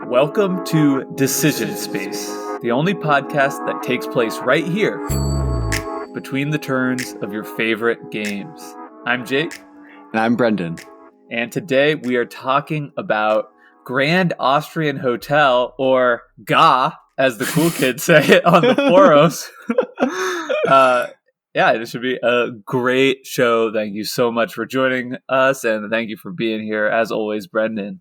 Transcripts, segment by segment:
Welcome to Decision Space, the only podcast that takes place right here, between the turns of your favorite games. I'm Jake. And I'm Brendan. And today we are talking about Grand Austrian Hotel, or GA, as the cool kids say it on the forums. Yeah, it should be a great show. Thank you so much for joining us, and thank you for being here, as always, Brendan.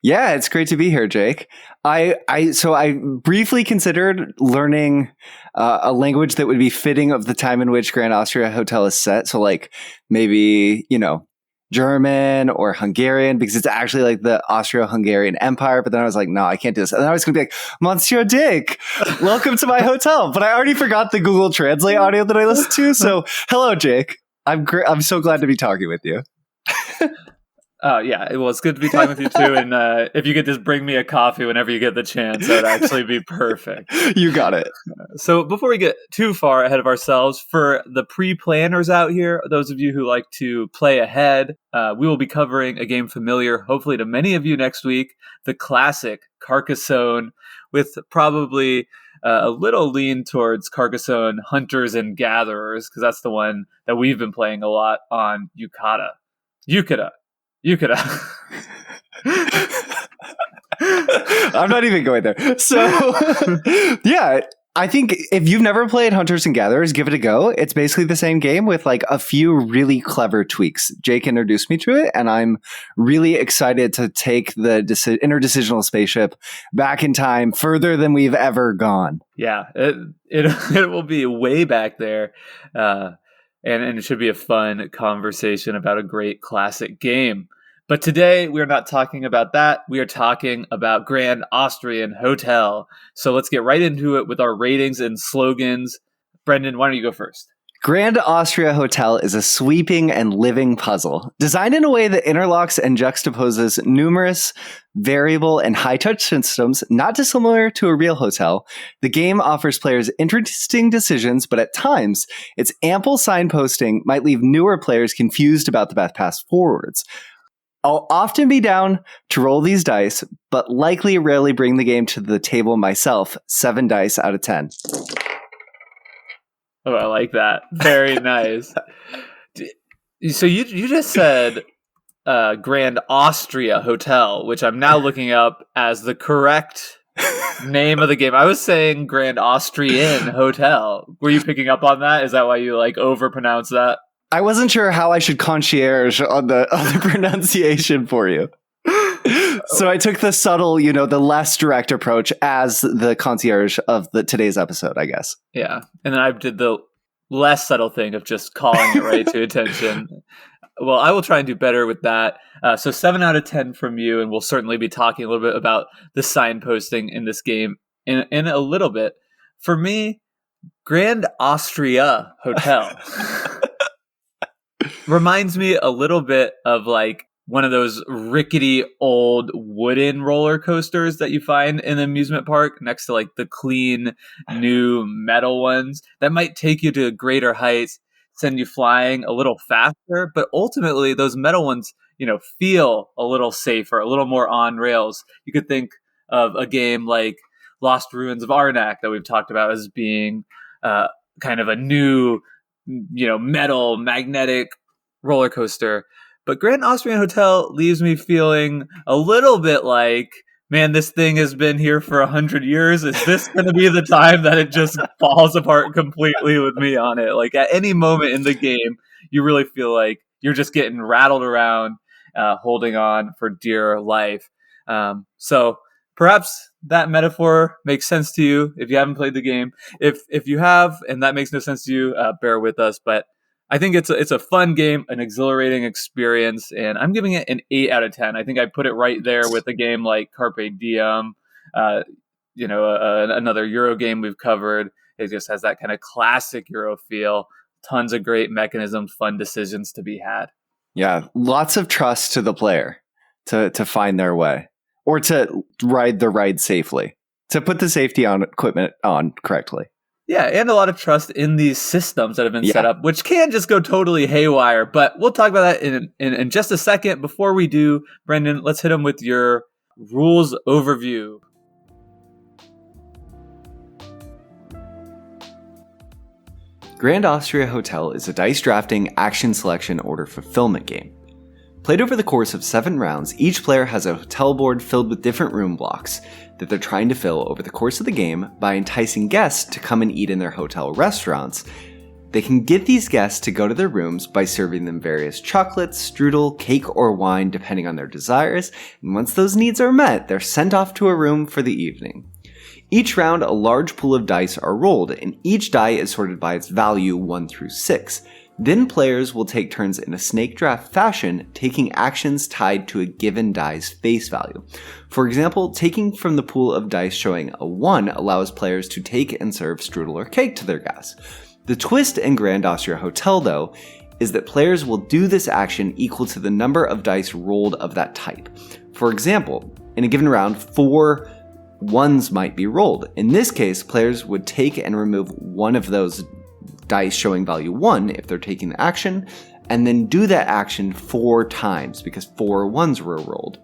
Yeah, it's great to be here, Jake. I briefly considered learning a language that would be fitting of the time in which Grand Austria Hotel is set. So like maybe, German or Hungarian, because it's actually like the Austro-Hungarian Empire. But then I was like, no, I can't do this. And then I was going to be like, Monsieur Jake, welcome to my hotel. But I already forgot the Google Translate audio that I listened to. So hello, Jake. I'm so glad to be talking with you. Yeah, well, it's good to be talking with you too. And if you could just bring me a coffee whenever you get the chance, that'd actually be perfect. You got it. So before we get too far ahead of ourselves, for the pre-planners out here, those of you who like to play ahead, we will be covering a game familiar, hopefully to many of you next week, the classic Carcassonne, with probably a little lean towards Carcassonne Hunters and Gatherers, because that's the one that we've been playing a lot on Yukata. I'm not even going there. So, yeah, I think if you've never played Hunters and Gatherers, give it a go. It's basically the same game with like a few really clever tweaks. Jake introduced me to it, and I'm really excited to take the interdecisional spaceship back in time further than we've ever gone. Yeah, it will be way back there. And it should be a fun conversation about a great classic game. But today, we are not talking about that. We are talking about Grand Austrian Hotel. So let's get right into it with our ratings and slogans. Brendan, why don't you go first? Grand Austria Hotel is a sweeping and living puzzle, designed in a way that interlocks and juxtaposes numerous variable and high-touch systems, not dissimilar to a real hotel. The game offers players interesting decisions, but at times, its ample signposting might leave newer players confused about the best path forwards. I'll often be down to roll these dice, but likely rarely bring the game to the table myself. 7 dice out of 10. Oh, I like that. Very nice. So you just said Grand Austria Hotel, which I'm now looking up as the correct name of the game. I was saying Grand Austrian Hotel. Were you picking up on that? Is that why you overpronounce that? I wasn't sure how I should concierge on the pronunciation for you. So I took the subtle, the less direct approach as the concierge of today's episode, I guess. Yeah. And then I did the less subtle thing of just calling it right to attention. Well, I will try and do better with that. So 7 out of 10 from you, and we'll certainly be talking a little bit about the signposting in this game in a little bit. For me, Grand Austria Hotel reminds me a little bit of one of those rickety old wooden roller coasters that you find in the amusement park next to the clean new metal ones that might take you to greater heights, send you flying a little faster. But ultimately, those metal ones, feel a little safer, a little more on rails. You could think of a game like Lost Ruins of Arnak that we've talked about as being kind of a new, metal magnetic roller coaster. But Grand Austrian Hotel leaves me feeling a little bit like, man, this thing has been here for 100 years. Is this going to be the time that it just falls apart completely with me on it? At any moment in the game, you really feel like you're just getting rattled around, holding on for dear life. So perhaps that metaphor makes sense to you if you haven't played the game. If you have, and that makes no sense to you, bear with us. But I think it's a fun game, an exhilarating experience, and I'm giving it an 8 out of 10. I think I put it right there with a game like Carpe Diem, another Euro game we've covered. It just has that kind of classic Euro feel. Tons of great mechanisms, fun decisions to be had. Yeah, lots of trust to the player to find their way, or to ride the ride safely, to put the safety on equipment on correctly. Yeah, and a lot of trust in these systems that have been set up, which can just go totally haywire. But we'll talk about that in just a second. Before we do, Brendan, let's hit them with your rules overview. Grand Austria Hotel is a dice drafting action selection order fulfillment game. Played over the course of 7 rounds, each player has a hotel board filled with different room blocks that they're trying to fill over the course of the game by enticing guests to come and eat in their hotel restaurants. They can get these guests to go to their rooms by serving them various chocolates, strudel, cake, or wine depending on their desires, and once those needs are met, they're sent off to a room for the evening. Each round, a large pool of dice are rolled, and each die is sorted by its value 1 through 6. Then players will take turns in a snake draft fashion, taking actions tied to a given die's face value. For example, taking from the pool of dice showing a 1 allows players to take and serve strudel or cake to their guests. The twist in Grand Austria Hotel, though, is that players will do this action equal to the number of dice rolled of that type. For example, in a given round, 4 1s might be rolled. In this case, players would take and remove one of those dice showing value 1 if they're taking the action, and then do that action 4 times because 4 1s were rolled.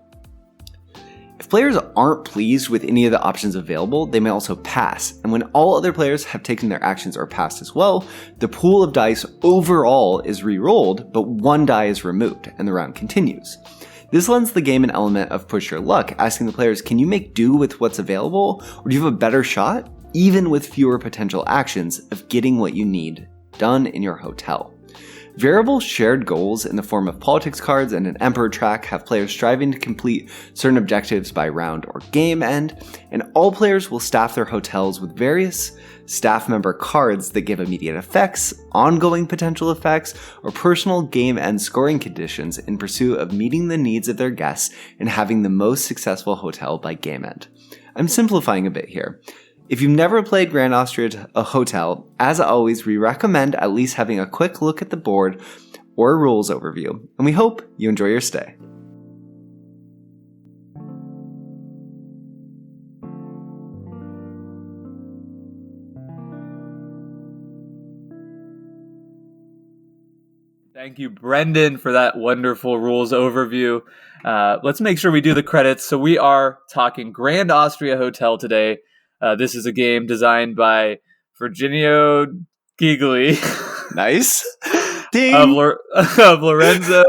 If players aren't pleased with any of the options available, they may also pass, and when all other players have taken their actions or passed as well, the pool of dice overall is re-rolled, but 1 die is removed, and the round continues. This lends the game an element of push your luck, asking the players, can you make do with what's available, or do you have a better shot, even with fewer potential actions, of getting what you need done in your hotel? Variable shared goals in the form of politics cards and an emperor track have players striving to complete certain objectives by round or game end, and all players will staff their hotels with various staff member cards that give immediate effects, ongoing potential effects, or personal game end scoring conditions in pursuit of meeting the needs of their guests and having the most successful hotel by game end. I'm simplifying a bit here. If you've never played Grand Austria Hotel, as always, we recommend at least having a quick look at the board or rules overview, and we hope you enjoy your stay. Thank you, Brendan, for that wonderful rules overview. Let's make sure we do the credits. So we are talking Grand Austria Hotel today. This is a game designed by Virginio Gigli. Nice. Ding. of Lorenzo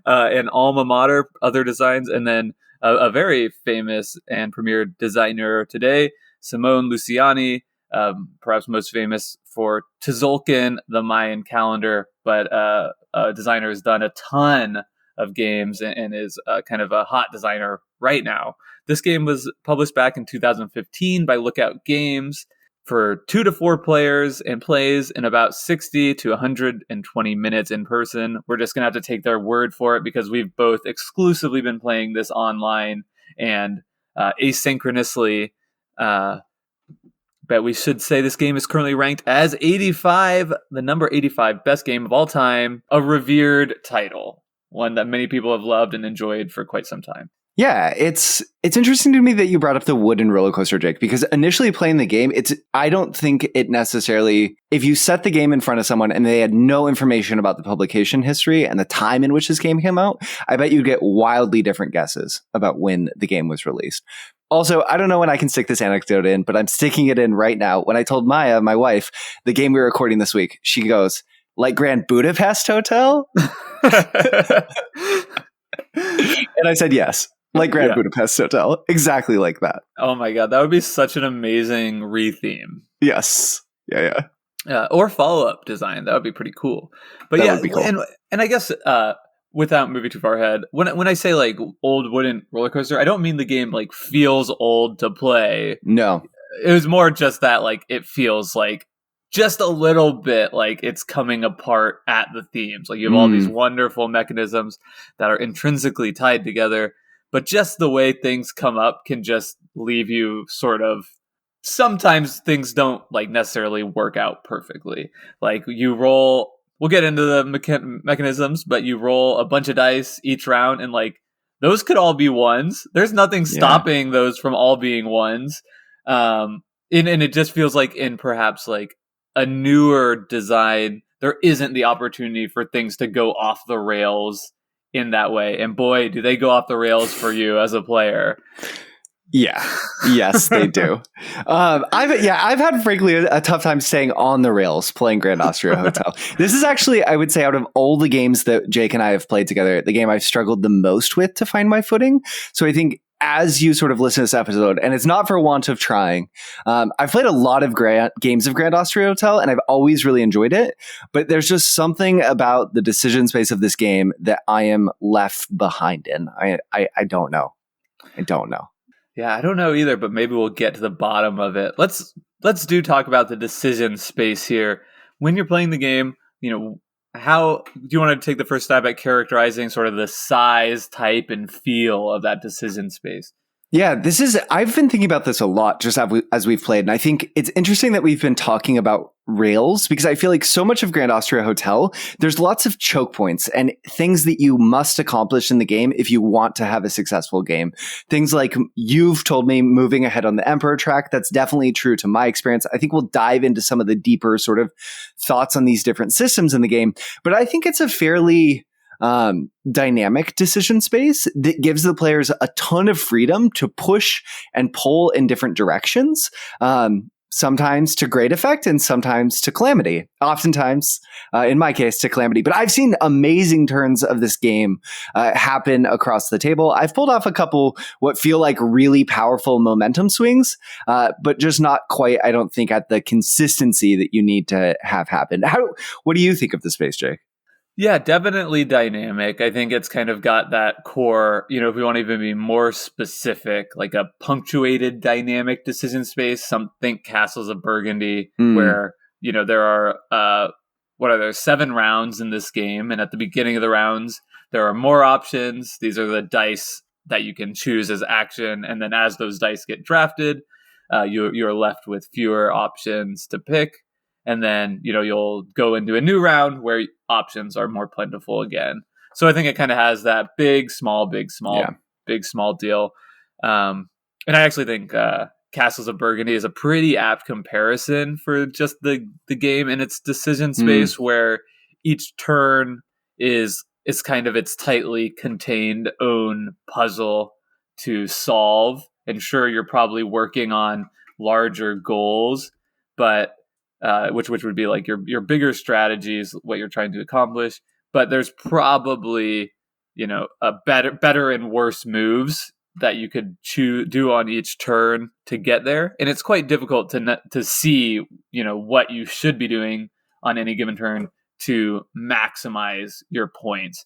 and Alma Mater, other designs, and then a very famous and premier designer today, Simone Luciani, perhaps most famous for Tzolk'in, the Mayan calendar, but a designer has done a ton of games and is kind of a hot designer right now. This game was published back in 2015 by Lookout Games for 2 to 4 players and plays in about 60 to 120 minutes in person. We're just going to have to take their word for it because we've both exclusively been playing this online and asynchronously. But we should say this game is currently ranked as 85, the number 85 best game of all time, a revered title, one that many people have loved and enjoyed for quite some time. Yeah, it's interesting to me that you brought up the wooden roller coaster, Jake, because initially playing the game, I don't think it necessarily, if you set the game in front of someone and they had no information about the publication history and the time in which this game came out, I bet you'd get wildly different guesses about when the game was released. Also, I don't know when I can stick this anecdote in, but I'm sticking it in right now. When I told Maya, my wife, the game we were recording this week, she goes, like Grand Budapest Hotel? And I said yes. Like Grand Budapest Hotel. Exactly like that. Oh my God. That would be such an amazing retheme. Yes. Yeah. Or follow-up design. That would be pretty cool. But that yeah, would be cool. And I guess without moving too far ahead, when I say like old wooden roller coaster, I don't mean the game like feels old to play. No. It was more just that like it feels like just a little bit like it's coming apart at the themes. Like you have all these wonderful mechanisms that are intrinsically tied together. But just the way things come up can just leave you sort of, sometimes things don't like necessarily work out perfectly. Like you roll, we'll get into the mechanisms, but you roll a bunch of dice each round and like those could all be ones. There's nothing stopping those from all being ones. And it just feels like in perhaps like a newer design, there isn't the opportunity for things to go off the rails in that way. And boy, do they go off the rails for you as a player. Yeah. Yes, they do. I've had frankly a tough time staying on the rails playing Grand Austria Hotel. This is actually, I would say, out of all the games that Jake and I have played together, the game I've struggled the most with to find my footing. So I think as you sort of listen to this episode, and it's not for want of trying, I've played a lot of games of Grand Austria Hotel, and I've always really enjoyed it. But there's just something about the decision space of this game that I am left behind in. I don't know. I don't know. Yeah, I don't know either, but maybe we'll get to the bottom of it. Let's talk about the decision space here. When you're playing the game, how do you want to take the first stab at characterizing sort of the size, type, and feel of that decision space? Yeah, I've been thinking about this a lot just as we've played. And I think it's interesting that we've been talking about rails because I feel like so much of Grand Austria Hotel, there's lots of choke points and things that you must accomplish in the game if you want to have a successful game. Things like you've told me moving ahead on the Emperor track. That's definitely true to my experience. I think we'll dive into some of the deeper sort of thoughts on these different systems in the game. But I think it's a fairly dynamic decision space that gives the players a ton of freedom to push and pull in different directions, sometimes to great effect and sometimes to calamity. Oftentimes, in my case, to calamity. But I've seen amazing turns of this game happen across the table. I've pulled off a couple what feel like really powerful momentum swings, but just not quite, I don't think, at the consistency that you need to have happen. What do you think of the space, Jake? Yeah, definitely dynamic. I think it's kind of got that core, if we want to even be more specific, like a punctuated dynamic decision space. Think Castles of Burgundy, where, there are, 7 rounds in this game. And at the beginning of the rounds, there are more options. These are the dice that you can choose as action. And then as those dice get drafted, you're left with fewer options to pick. And then, you'll go into a new round where options are more plentiful again. So I think it kind of has that big, small, big, small, big, small deal. And I actually think Castles of Burgundy is a pretty apt comparison for just the game and its decision space, where each turn is kind of its tightly contained own puzzle to solve. And sure, you're probably working on larger goals, but which would be like your bigger strategies, what you're trying to accomplish. But there's probably, a better and worse moves that you could do on each turn to get there. And it's quite difficult to see, what you should be doing on any given turn to maximize your points,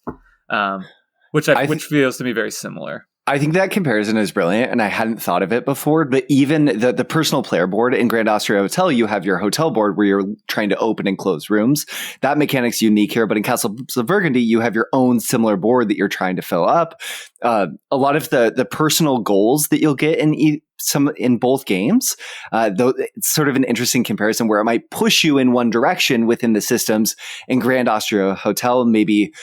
which feels to me very similar. I think that comparison is brilliant, and I hadn't thought of it before. But even the personal player board in Grand Austria Hotel, you have your hotel board where you're trying to open and close rooms. That mechanic's unique here, but in Castles of Burgundy, you have your own similar board that you're trying to fill up. A lot of the personal goals that you'll get in both games, though it's sort of an interesting comparison where it might push you in one direction within the systems. In Grand Austria Hotel, maybe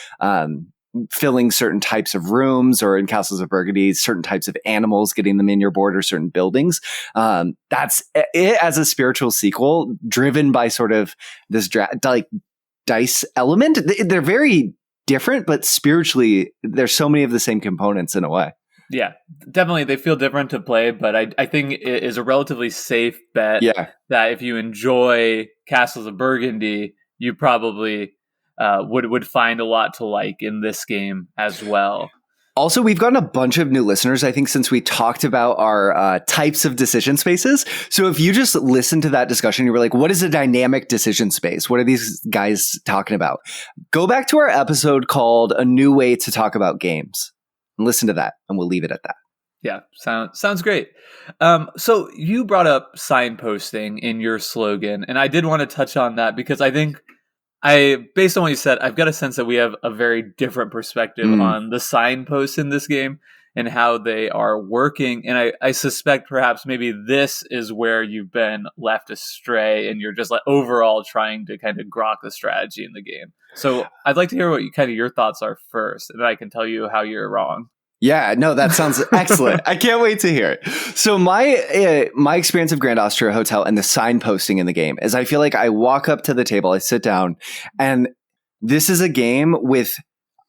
filling certain types of rooms, or in Castles of Burgundy, certain types of animals, getting them in your board, or certain buildings. That's it as a spiritual sequel driven by sort of this dice element. They're very different, but spiritually, there's so many of the same components in a way. Yeah, definitely. They feel different to play, but I think it is a relatively safe bet that if you enjoy Castles of Burgundy, you probably would find a lot to like in this game as well. Also, we've gotten a bunch of new listeners, I think, since we talked about our types of decision spaces. So if you just listen to that discussion, you were like, what is a dynamic decision space? What are these guys talking about? Go back to our episode called A New Way to Talk About Games and listen to that, and we'll leave it at that. Yeah, sounds great. So you brought up signposting in your slogan, and I did want to touch on that because I think based on what you said, I've got a sense that we have a very different perspective on the signposts in this game and how they are working. And I suspect perhaps maybe this is where you've been left astray and you're just like overall trying to kind of grok the strategy in the game. So I'd like to hear what your thoughts are first, and then I can tell you how you're wrong. Yeah, no, that sounds excellent. I can't wait to hear it. So my experience of Grand Austria Hotel and the signposting in the game is I feel like I walk up to the table, I sit down, and this is a game with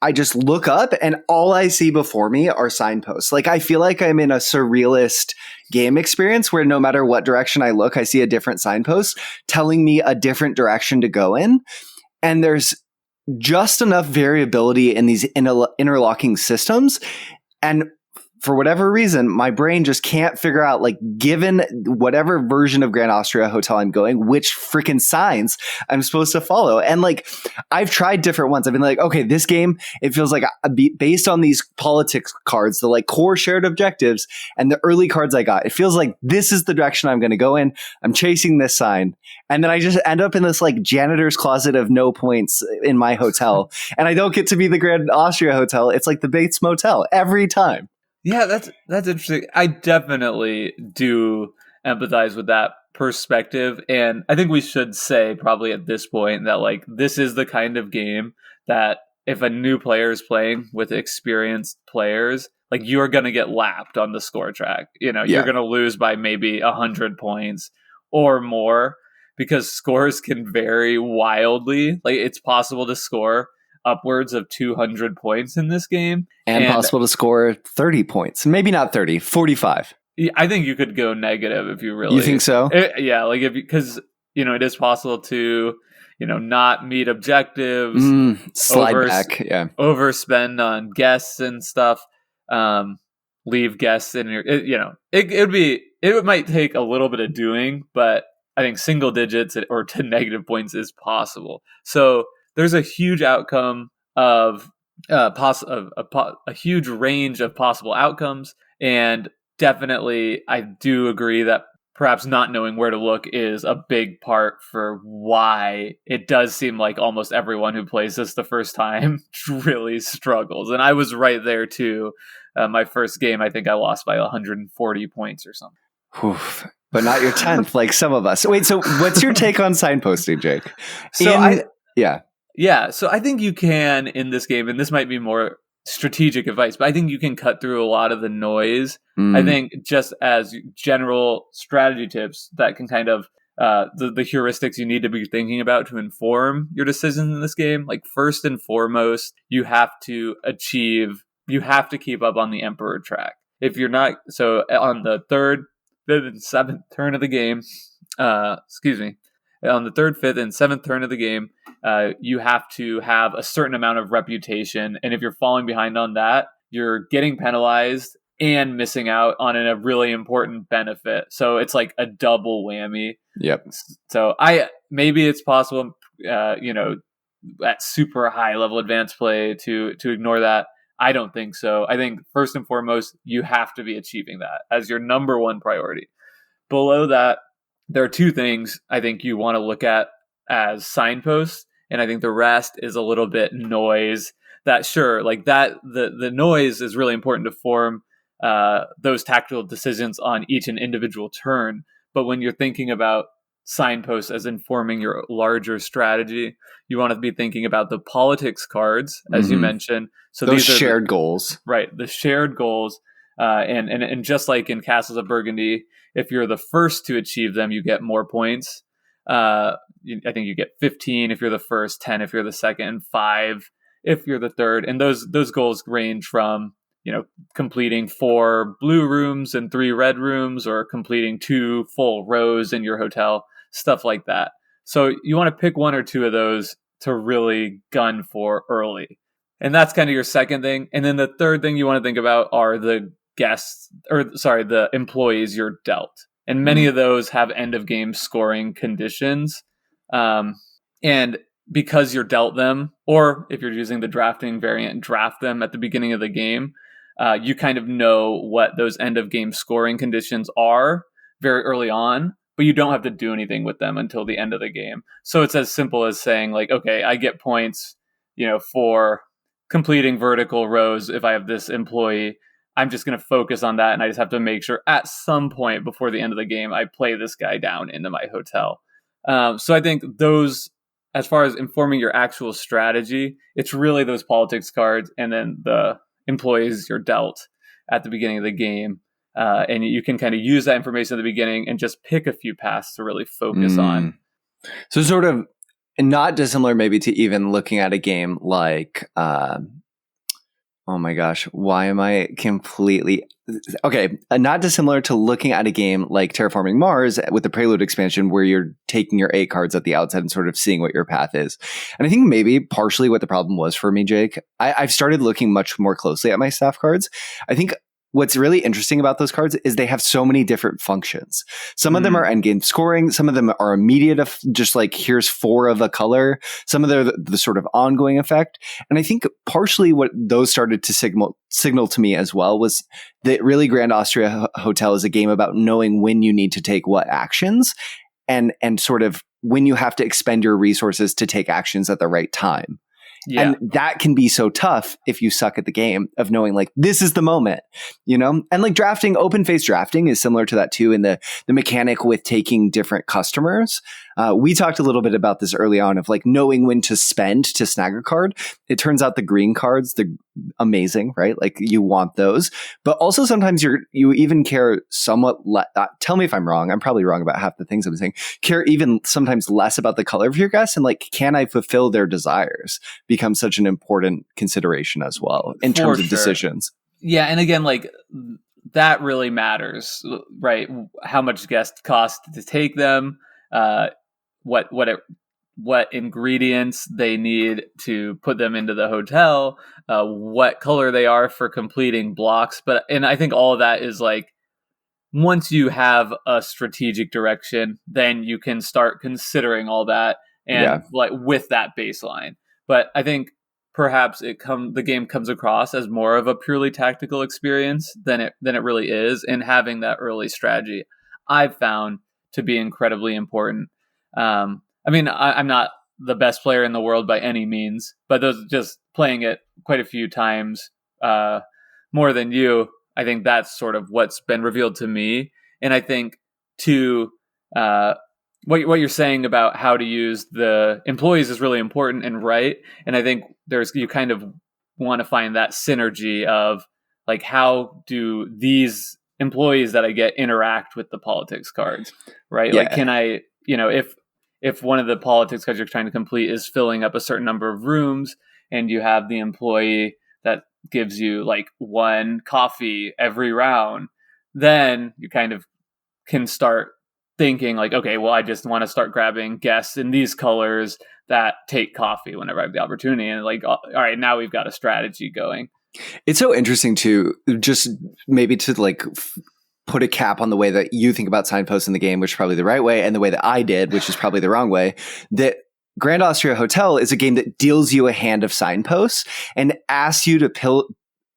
I just look up and all I see before me are signposts. Like I feel like I'm in a surrealist game experience where no matter what direction I look, I see a different signpost telling me a different direction to go in. And there's just enough variability in these interlocking systems. And for whatever reason, my brain just can't figure out, like, given whatever version of Grand Austria Hotel I'm going, which freaking signs I'm supposed to follow. And like, I've tried different ones. I've been like, okay, this game, it feels like based on these politics cards, the like core shared objectives and the early cards I got, it feels like this is the direction I'm going to go in. I'm chasing this sign. And then I just end up in this like janitor's closet of no points in my hotel. And I don't get to be the Grand Austria Hotel. It's like the Bates Motel every time. Yeah, that's interesting. I definitely do empathize with that perspective. And I think we should say probably at this point that like this is the kind of game that if a new player is playing with experienced players, like you're going to get lapped on the score track. You know, you're going to lose by maybe 100 points or more because scores can vary wildly. Like it's possible to score upwards of 200 points in this game. And possible to score 30 points. Maybe not 30, 45. I think you could go negative if you really... You think so? Yeah, like because, you know, it is possible to, you know, not meet objectives. Slide back, yeah. Overspend on guests and stuff. Leave guests in your... It might take a little bit of doing, but I think single digits or to negative points is possible. So there's a huge outcome of a huge range of possible outcomes, and definitely I do agree that perhaps not knowing where to look is a big part for why it does seem like almost everyone who plays this the first time really struggles. And I was right there too. My first game, I think I lost by 140 points or something. Oof. But not your 10th, like some of us. Wait, so what's your take on signposting, Jake? Yeah, so I think you can in this game, and this might be more strategic advice, but I think you can cut through a lot of the noise. I think just as general strategy tips that can kind of the heuristics you need to be thinking about to inform your decisions in this game. Like first and foremost, you have to keep up on the Emperor track. If you're not, so on the third, fifth, and seventh turn of the game, on the third, fifth, and seventh turn of the game, you have to have a certain amount of reputation. And if you're falling behind on that, you're getting penalized and missing out on a really important benefit. So it's like a double whammy. Yep. So maybe it's possible, at super high level advanced play to ignore that. I don't think so. I think first and foremost, you have to be achieving that as your number one priority. Below that, there are two things I think you want to look at as signposts, and I think the rest is a little bit noise. That sure, like that, the noise is really important to form those tactical decisions on each and individual turn. But when you're thinking about signposts as informing your larger strategy, you want to be thinking about the politics cards, as you mentioned. So those these are shared goals, right? The shared goals, and just like in Castles of Burgundy, if you're the first to achieve them, you get more points. I think you get 15 if you're the first, 10 if you're the second, and 5 if you're the third. And those goals range from, completing 4 blue rooms and 3 red rooms, or completing 2 full rows in your hotel, stuff like that. So you want to pick 1 or 2 of those to really gun for early. And that's kind of your second thing. And then the third thing you want to think about are the employees you're dealt. And many of those have end of game scoring conditions. And because you're dealt them, or if you're using the drafting variant, draft them at the beginning of the game, you kind of know what those end of game scoring conditions are very early on, but you don't have to do anything with them until the end of the game. So it's as simple as saying like, okay, I get points, for completing vertical rows. If I have this employee, I'm just going to focus on that. And I just have to make sure at some point before the end of the game, I play this guy down into my hotel. So I think those, as far as informing your actual strategy, it's really those politics cards and then the employees you're dealt at the beginning of the game. And you can kind of use that information at the beginning and just pick a few paths to really focus on. So sort of not dissimilar maybe to even looking at a game like Oh my gosh, why am I completely okay? Not dissimilar to looking at a game like Terraforming Mars with the Prelude expansion, where you're taking your 8 cards at the outset and sort of seeing what your path is. And I think maybe partially what the problem was for me, Jake, I've started looking much more closely at my staff cards. I think what's really interesting about those cards is they have so many different functions. Some of them are endgame scoring. Some of them are immediate, just like here's 4 of a color. Some of them are the sort of ongoing effect. And I think partially what those started to signal to me as well was that really Grand Austria Hotel is a game about knowing when you need to take what actions and sort of when you have to expend your resources to take actions at the right time. Yeah. And that can be so tough if you suck at the game of knowing like, this is the moment, you know? And like drafting, open face drafting is similar to that too in the mechanic with taking different customers. We talked a little bit about this early on of like knowing when to spend to snag a card. It turns out the green cards, they're amazing, right? Like you want those, but also sometimes you even care somewhat. Tell me if I'm wrong. I'm probably wrong about half the things I'm saying. Care even sometimes less about the color of your guests and like, can I fulfill their desires? Becomes such an important consideration as well in terms of decisions. Yeah, and again, like that really matters, right? How much guest cost to take them, what ingredients they need to put them into the hotel, what color they are for completing blocks. And I think all of that is like, once you have a strategic direction, then you can start considering all that and like with that baseline. But I think perhaps the game comes across as more of a purely tactical experience than it really is, and having that early strategy I've found to be incredibly important. I mean, I'm not the best player in the world by any means, but those just playing it quite a few times more than you, I think that's sort of what's been revealed to me. And I think to what you're saying about how to use the employees is really important and right. And I think you kind of want to find that synergy of like, how do these employees that I get interact with the politics cards, right? Yeah. Like, can I, if one of the politics cards you're trying to complete is filling up a certain number of rooms and you have the employee that gives you like 1 coffee every round, then you kind of can start thinking like, okay, well, I just want to start grabbing guests in these colors that take coffee whenever I have the opportunity. And like, all right, now we've got a strategy going. It's so interesting to just maybe to like put a cap on the way that you think about signposts in the game, which is probably the right way, and the way that I did, which is probably the wrong way, that Grand Austria Hotel is a game that deals you a hand of signposts and asks you to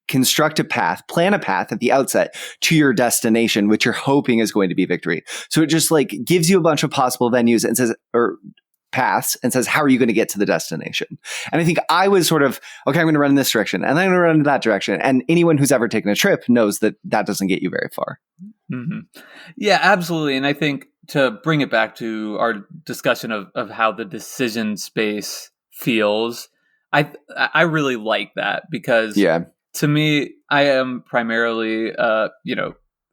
construct a path, plan a path at the outset to your destination, which you're hoping is going to be victory. So it just like gives you a bunch of possible venues and says, or paths, and says, how are you going to get to the destination? And I think I was sort of, okay, I'm going to run in this direction and then I'm going to run in that direction. And anyone who's ever taken a trip knows that that doesn't get you very far. Mm-hmm. Yeah, absolutely. And I think to bring it back to our discussion of how the decision space feels, I really like that because to me, I am primarily, a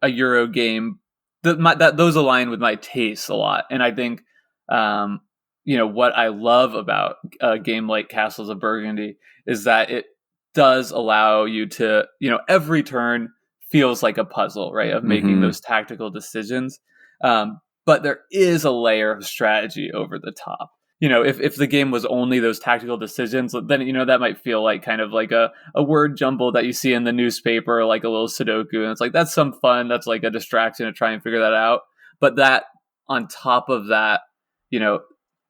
Euro game that those align with my tastes a lot. And I think, what I love about a game like Castles of Burgundy is that it does allow you to, every turn feels like a puzzle, right? Of making those tactical decisions. But there is a layer of strategy over the top. If the game was only those tactical decisions, then, that might feel like kind of like a word jumble that you see in the newspaper, like a little Sudoku. And it's like, that's some fun. That's like a distraction to try and figure that out. But that on top of that,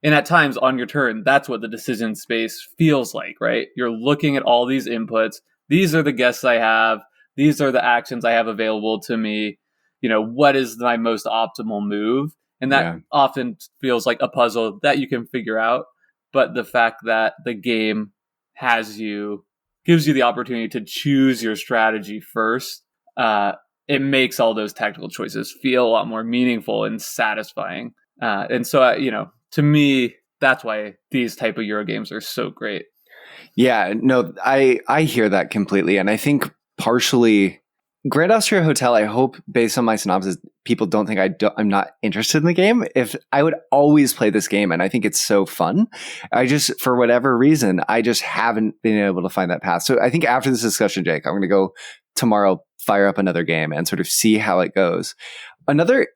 and at times on your turn, that's what the decision space feels like, right? You're looking at all these inputs. These are the guests I have. These are the actions I have available to me. What is my most optimal move? And that often feels like a puzzle that you can figure out. But the fact that the game gives you the opportunity to choose your strategy first, it makes all those tactical choices feel a lot more meaningful and satisfying. And so, to me, that's why these type of Euro games are so great. Yeah, no, I hear that completely. And I think partially Grand Austria Hotel, I hope based on my synopsis, people don't think I'm not interested in the game. If I would always play this game, and I think it's so fun. I just, for whatever reason, I just haven't been able to find that path. So I think after this discussion, Jake, I'm going to go tomorrow, fire up another game and sort of see how it goes. Another,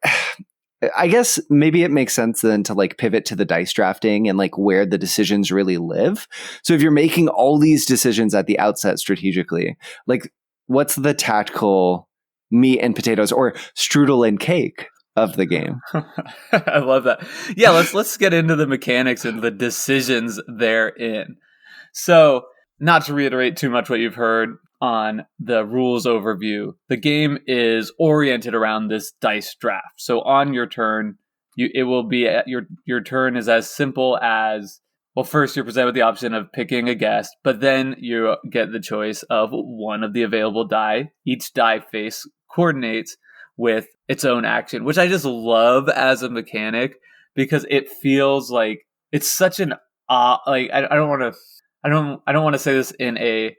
I guess maybe it makes sense then to like pivot to the dice drafting and like where the decisions really live. So if you're making all these decisions at the outset strategically, like what's the tactical meat and potatoes or strudel and cake of the game? I love that. Yeah, let's get into the mechanics and the decisions therein. So, not to reiterate too much what you've heard on the rules overview, the game is oriented around this dice draft. So on your turn, it will be your turn is as simple as, well, first you're presented with the option of picking a guest, but then you get the choice of one of the available die. Each die face coordinates with its own action, which I just love as a mechanic because it feels like it's such an like I don't want to say this in a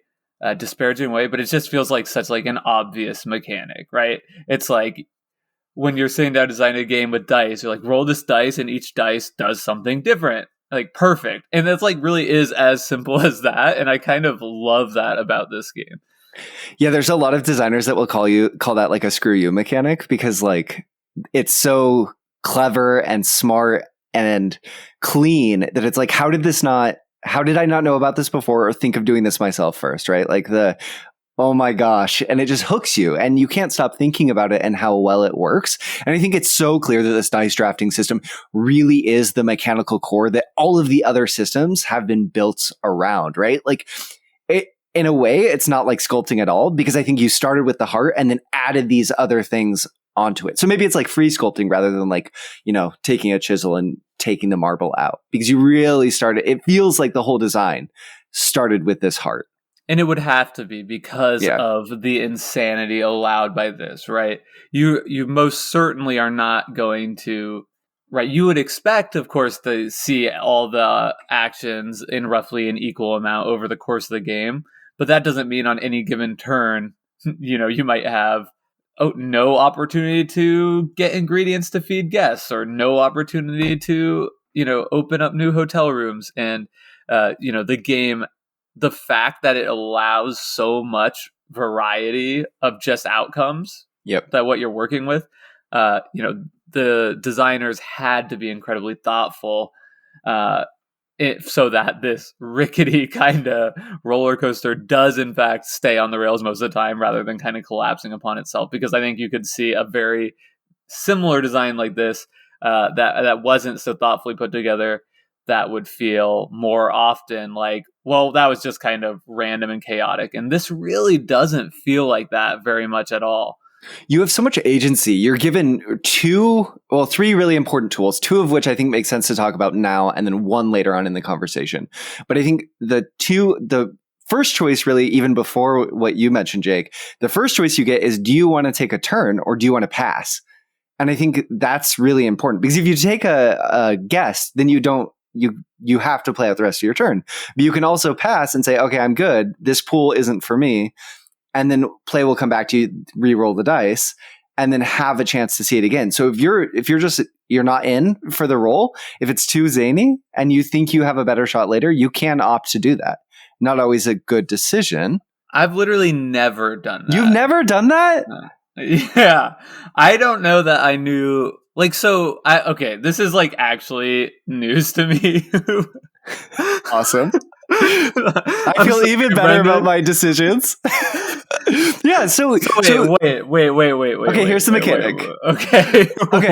disparaging way, but it just feels like such like an obvious mechanic, right? It's like when you're sitting down designing a game with dice, you're like, roll this dice and each dice does something different. Like perfect. And that's like really is as simple as that. And I kind of love that about this game. Yeah, there's a lot of designers that will call that like a screw you mechanic because like it's so clever and smart and clean that it's like, how did I not know about this before or think of doing this myself first, right? Like oh my gosh. And it just hooks you and you can't stop thinking about it and how well it works. And I think it's so clear that this dice drafting system really is the mechanical core that all of the other systems have been built around, right? Like in a way, it's not like sculpting at all because I think you started with the heart and then added these other things onto it. So maybe it's like free sculpting rather than like, taking a chisel and taking the marble out because you really started. It feels like the whole design started with this heart. And it would have to be because of the insanity allowed by this, right? You most certainly are not going to, right? You would expect, of course, to see all the actions in roughly an equal amount over the course of the game. But that doesn't mean on any given turn, you might have no opportunity to get ingredients to feed guests or no opportunity to, open up new hotel rooms. And, the game, the fact that it allows so much variety of just outcomes that what you're working with, the designers had to be incredibly thoughtful so that this rickety kind of roller coaster does in fact stay on the rails most of the time rather than kind of collapsing upon itself. Because I think you could see a very similar design like this that wasn't so thoughtfully put together that would feel more often like, well, that was just kind of random and chaotic. And this really doesn't feel like that very much at all. You have so much agency. You're given three really important tools, two of which I think make sense to talk about now, and then one later on in the conversation. But I think the first choice, really, even before what you mentioned, Jake, the first choice you get is, do you want to take a turn or do you want to pass? And I think that's really important because if you take a guess, then you have to play out the rest of your turn. But you can also pass and say, okay, I'm good. This pool isn't for me. And then play will come back to you, re-roll the dice, and then have a chance to see it again. So if you're not in for the roll, if it's too zany and you think you have a better shot later, you can opt to do that. Not always a good decision. I've literally never done that. You've never done that? Yeah. I don't know that I knew. Like, so, this is like actually news to me. Awesome. I feel even better about my decisions. Yeah. So wait. Okay, here's the mechanic. Okay.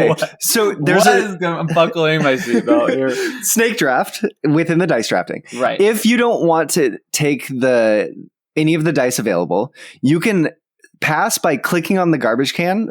What? So I'm buckling my seatbelt here. Snake draft within the dice drafting. Right. If you don't want to take any of the dice available, you can pass by clicking on the garbage can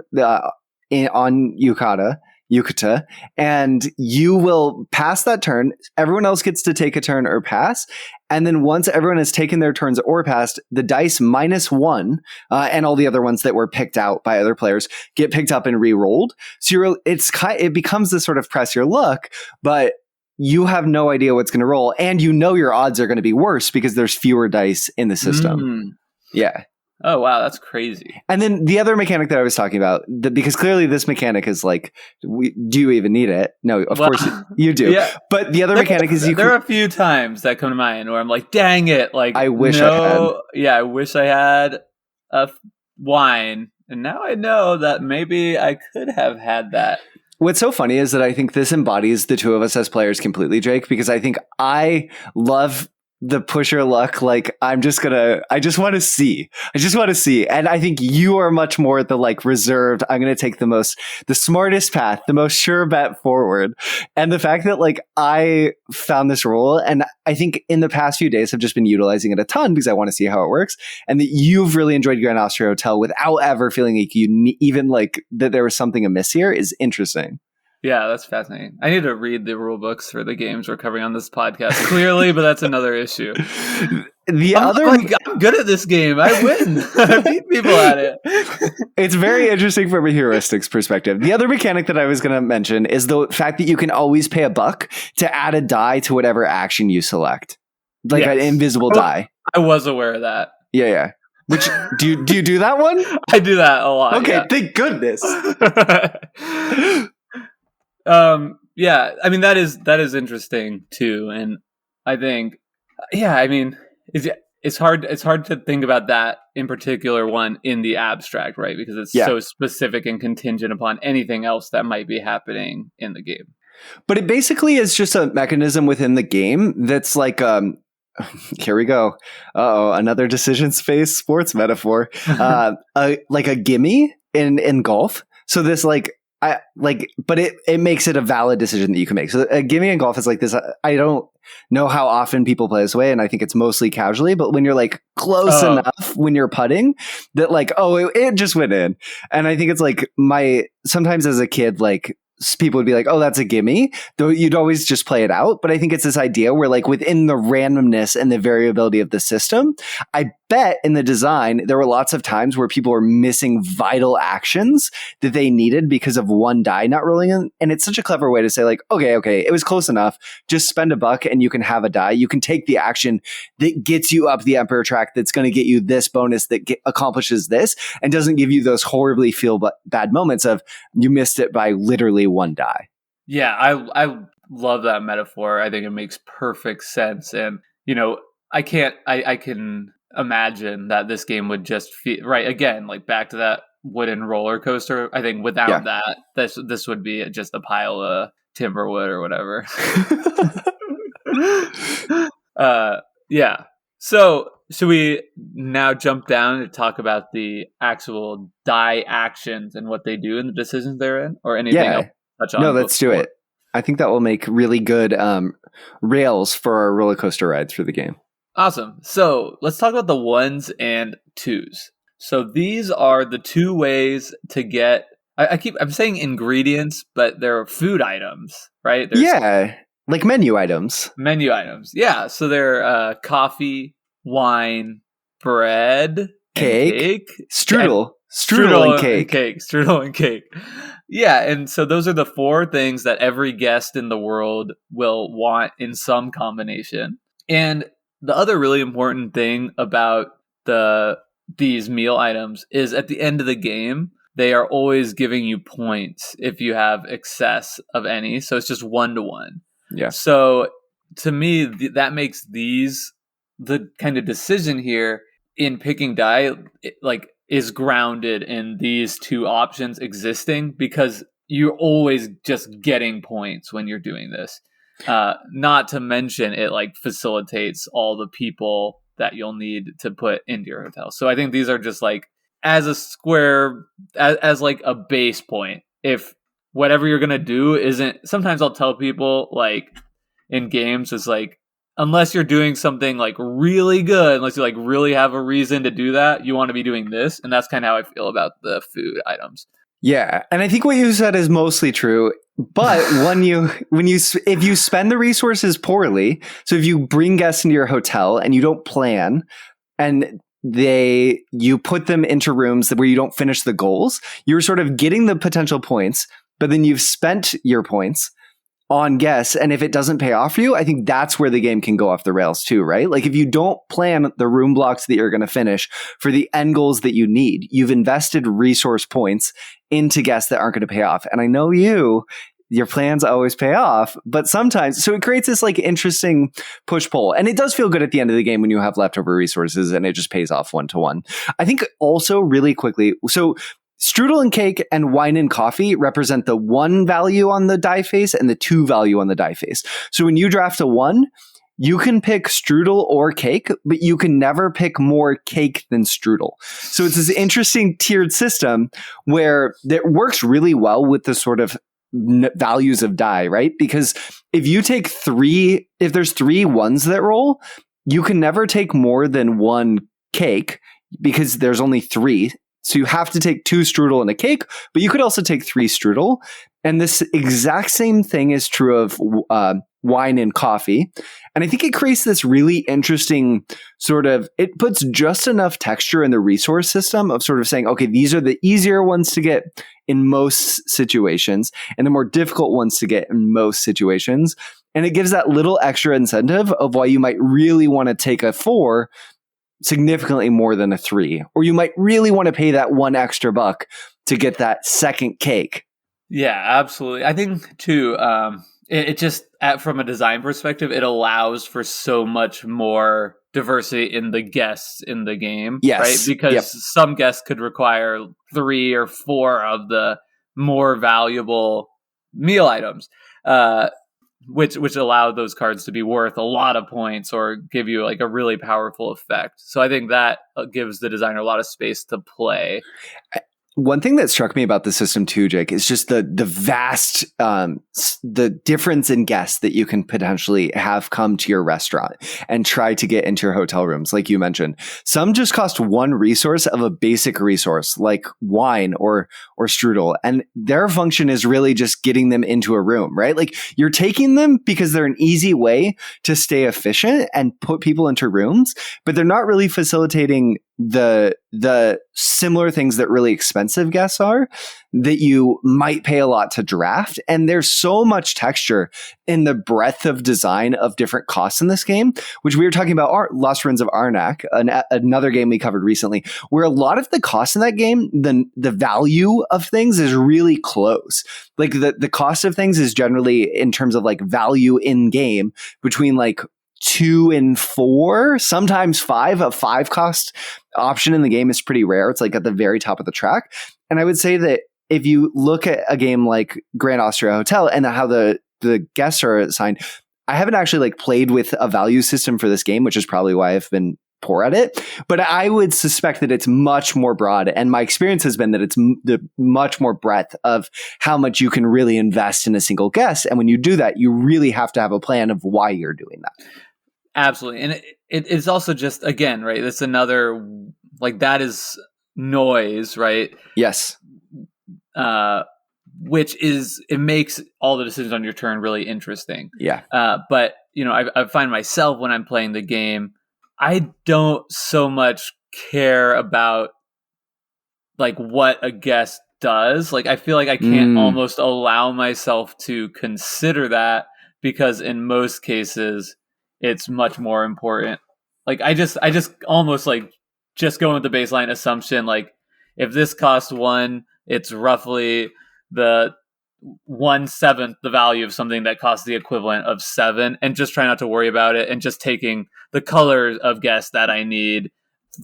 on Yukata, and you will pass that turn. Everyone else gets to take a turn or pass. And then once everyone has taken their turns or passed, the dice -1 and all the other ones that were picked out by other players get picked up and re-rolled. So it becomes this sort of press your luck, but you have no idea what's going to roll. And your odds are going to be worse because there's fewer dice in the system. Yeah. Oh, wow. That's crazy. And then the other mechanic that I was talking about, because clearly this mechanic is like, do you even need it? No, of course you do. Yeah. But the other mechanic is there are a few times that come to mind where I'm like, dang it. Like, I wish I had. Yeah, I wish I had a wine. And now I know that maybe I could have had that. What's so funny is that I think this embodies the two of us as players completely, Jake, because I think I love the pusher luck. Like, I just want to see. And I think you are much more the like reserved, I'm going to take the smartest path, the most sure bet forward. And the fact that like I found this rule, and I think in the past few days have just been utilizing it a ton because I want to see how it works, and that you've really enjoyed Grand Austria Hotel without ever feeling like you even like that there was something amiss here is interesting. Yeah, that's fascinating. I need to read the rule books for the games we're covering on this podcast, clearly, but that's another issue. I'm good at this game. I win. I beat people at it. It's very interesting from a heuristics perspective. The other mechanic that I was going to mention is the fact that you can always pay $1 to add a die to whatever action you select, like an invisible die. I was aware of that. Yeah. Which do you do that one? I do that a lot. Okay, thank goodness. Yeah, I mean that is interesting too, and I think, I mean, it's hard to think about that in particular one in the abstract, right? Because it's so specific and contingent upon anything else that might be happening in the game. But it basically is just a mechanism within the game that's like here we go. Another decision space sports metaphor. Like a gimme in golf. So this but it makes it a valid decision that you can make. So a gimme in golf is like this. I don't know how often people play this way, and I think it's mostly casually. But when you're like close enough when you're putting, that like it just went in, and I think it's like sometimes as a kid like people would be like, oh, that's a gimme, though you'd always just play it out. But I think it's this idea where like within the randomness and the variability of the system, I bet in the design, there were lots of times where people were missing vital actions that they needed because of one die not rolling in. And it's such a clever way to say like, okay, it was close enough. Just spend $1 and you can have a die. You can take the action that gets you up the Emperor track that's going to get you this bonus that accomplishes this and doesn't give you those horribly bad moments of you missed it by literally one die. Yeah, I love that metaphor. I think it makes perfect sense. And, I can imagine that this game would just feel right again, like back to that wooden roller coaster. I think without that, this would be just a pile of timberwood or whatever. Yeah. So should we now jump down and talk about the actual die actions and what they do and the decisions they're in, or anything else? No, let's do it. I think that will make really good rails for our roller coaster rides for the game. Awesome. So let's talk about the 1s and 2s. So these are the two ways to get. I'm saying ingredients, but they're food items, right? Like menu items. Menu items. Yeah. So they're coffee, wine, bread, cake, strudel and cake. Strudel and cake. Yeah, and so those are the 4 things that every guest in the world will want in some combination. And the other really important thing about these meal items is at the end of the game, they are always giving you points if you have excess of any. So it's just 1-to-1. Yeah. So to me, that makes these the kind of decision here in picking die, is grounded in these 2 options existing because you're always just getting points when you're doing this. Not to mention it facilitates all the people that you'll need to put into your hotel. So I think these are just as a square, as a base point. If whatever you're going to do isn't, sometimes I'll tell people in games is unless you're doing something really good, unless you really have a reason to do that, you want to be doing this. And that's kind of how I feel about the food items. Yeah. And I think what you said is mostly true. But if you spend the resources poorly, so if you bring guests into your hotel and you don't plan and you put them into rooms where you don't finish the goals, you're sort of getting the potential points, but then you've spent your points. on guests. And if it doesn't pay off for you, I think that's where the game can go off the rails too, right? Like if you don't plan the room blocks that you're going to finish for the end goals that you need, you've invested resource points into guests that aren't going to pay off. And I know your plans always pay off, but sometimes, so it creates this like interesting push pull. And it does feel good at the end of the game when you have leftover resources and it just pays off 1-to-1. I think also really quickly, so strudel and cake and wine and coffee represent the 1 value on the die face and the 2 value on the die face. So when you draft a 1, you can pick strudel or cake, but you can never pick more cake than strudel. So it's this interesting tiered system where it works really well with the sort of values of die, right? Because if you take if there's 3 ones that roll, you can never take more than 1 cake because there's only 3. So you have to take 2 strudel and a cake, but you could also take 3 strudel. And this exact same thing is true of wine and coffee. And I think it creates this really interesting sort of, it puts just enough texture in the resource system of sort of saying, okay, these are the easier ones to get in most situations and the more difficult ones to get in most situations. And it gives that little extra incentive of why you might really want to take a 4 significantly more than a 3, or you might really want to pay that $1 to get that second cake. Yeah, absolutely. I think too, it just from a design perspective, it allows for so much more diversity in the guests in the game, yes, right? Because some guests could require 3 or 4 of the more valuable meal items. Which allow those cards to be worth a lot of points or give you like a really powerful effect. So I think that gives the designer a lot of space to play. One thing that struck me about the system too, Jake, is just the vast, the difference in guests that you can potentially have come to your restaurant and try to get into your hotel rooms. Like you mentioned, some just cost 1 resource of a basic resource like wine or strudel. And their function is really just getting them into a room, right? Like you're taking them because they're an easy way to stay efficient and put people into rooms, but they're not really facilitating the similar things that really expensive guests are that you might pay a lot to draft. And there's so much texture in the breadth of design of different costs in this game, which we were talking about Lost Ruins of Arnak, another game we covered recently, where a lot of the costs in that game, the value of things is really close. Like the cost of things is generally in terms of like value in game between like 2 and 4, sometimes 5. A 5 cost option in the game is pretty rare. It's like at the very top of the track. And I would say that if you look at a game like Grand Austria Hotel and how the guests are assigned, I haven't actually like played with a value system for this game, which is probably why I've been poor at it. But I would suspect that it's much more broad. And my experience has been that it's the much more breadth of how much you can really invest in a single guest. And when you do that, you really have to have a plan of why you're doing that. Absolutely. And it's also just, again, right, that's another, like that is noise, right? Yes. Which is, it makes all the decisions on your turn really interesting. Yeah. But, you know, I find myself when I'm playing the game, I don't so much care about like what a guest does. Like, I feel like I can't almost allow myself to consider that because in most cases, it's much more important. Like I just almost like just going with the baseline assumption, like if this costs 1, it's roughly the 1/7 the value of something that costs the equivalent of 7, and just try not to worry about it and just taking the colors of guests that I need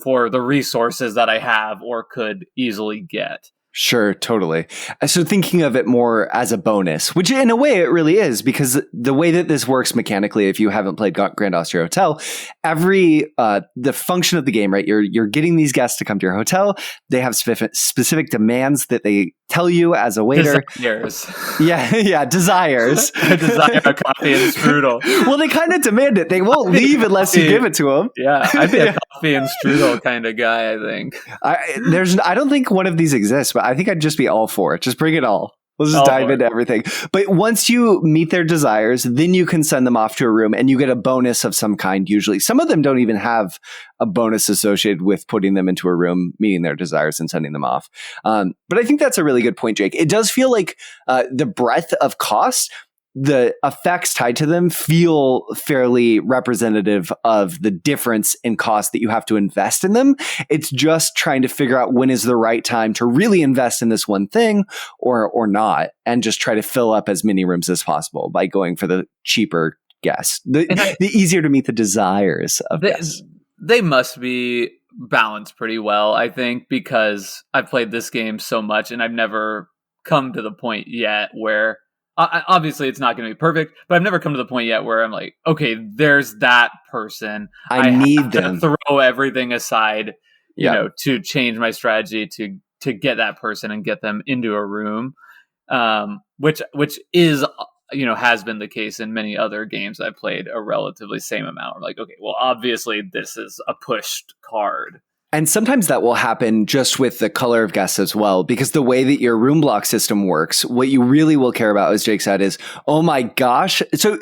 for the resources that I have or could easily get. Sure, totally. So thinking of it more as a bonus, which in a way it really is, because the way that this works mechanically, if you haven't played Grand Austria Hotel, the function of the game, right? You're getting these guests to come to your hotel. They have specific demands that they tell you as a waiter. Desires. Yeah, desires. I desire a coffee and strudel. Well, they kind of demand it. They won't leave unless you give it to them. Yeah, I'd be a coffee and strudel kind of guy, I think. I don't think one of these exists, but I think I'd just be all for it. Just bring it all. We'll just dive into everything. But once you meet their desires, then you can send them off to a room and you get a bonus of some kind usually. Some of them don't even have a bonus associated with putting them into a room, meeting their desires and sending them off. But I think that's a really good point, Jake. It does feel like the breadth of cost the effects tied to them feel fairly representative of the difference in cost that you have to invest in them. It's just trying to figure out when is the right time to really invest in this one thing or not, and just try to fill up as many rooms as possible by going for the cheaper guests, the easier to meet the desires of guests. They must be balanced pretty well, I think, because I've played this game so much and I've never come to the point yet where obviously it's not going to be perfect, but I've never come to the point yet where I'm like, okay, there's that person. I need them to throw everything aside, you know, to change my strategy to get that person and get them into a room, which is, you know, has been the case in many other games I've played a relatively same amount. Like, okay, well, obviously this is a pushed card. And sometimes that will happen just with the color of guests as well, because the way that your room block system works, what you really will care about, as Jake said, is, oh my gosh. So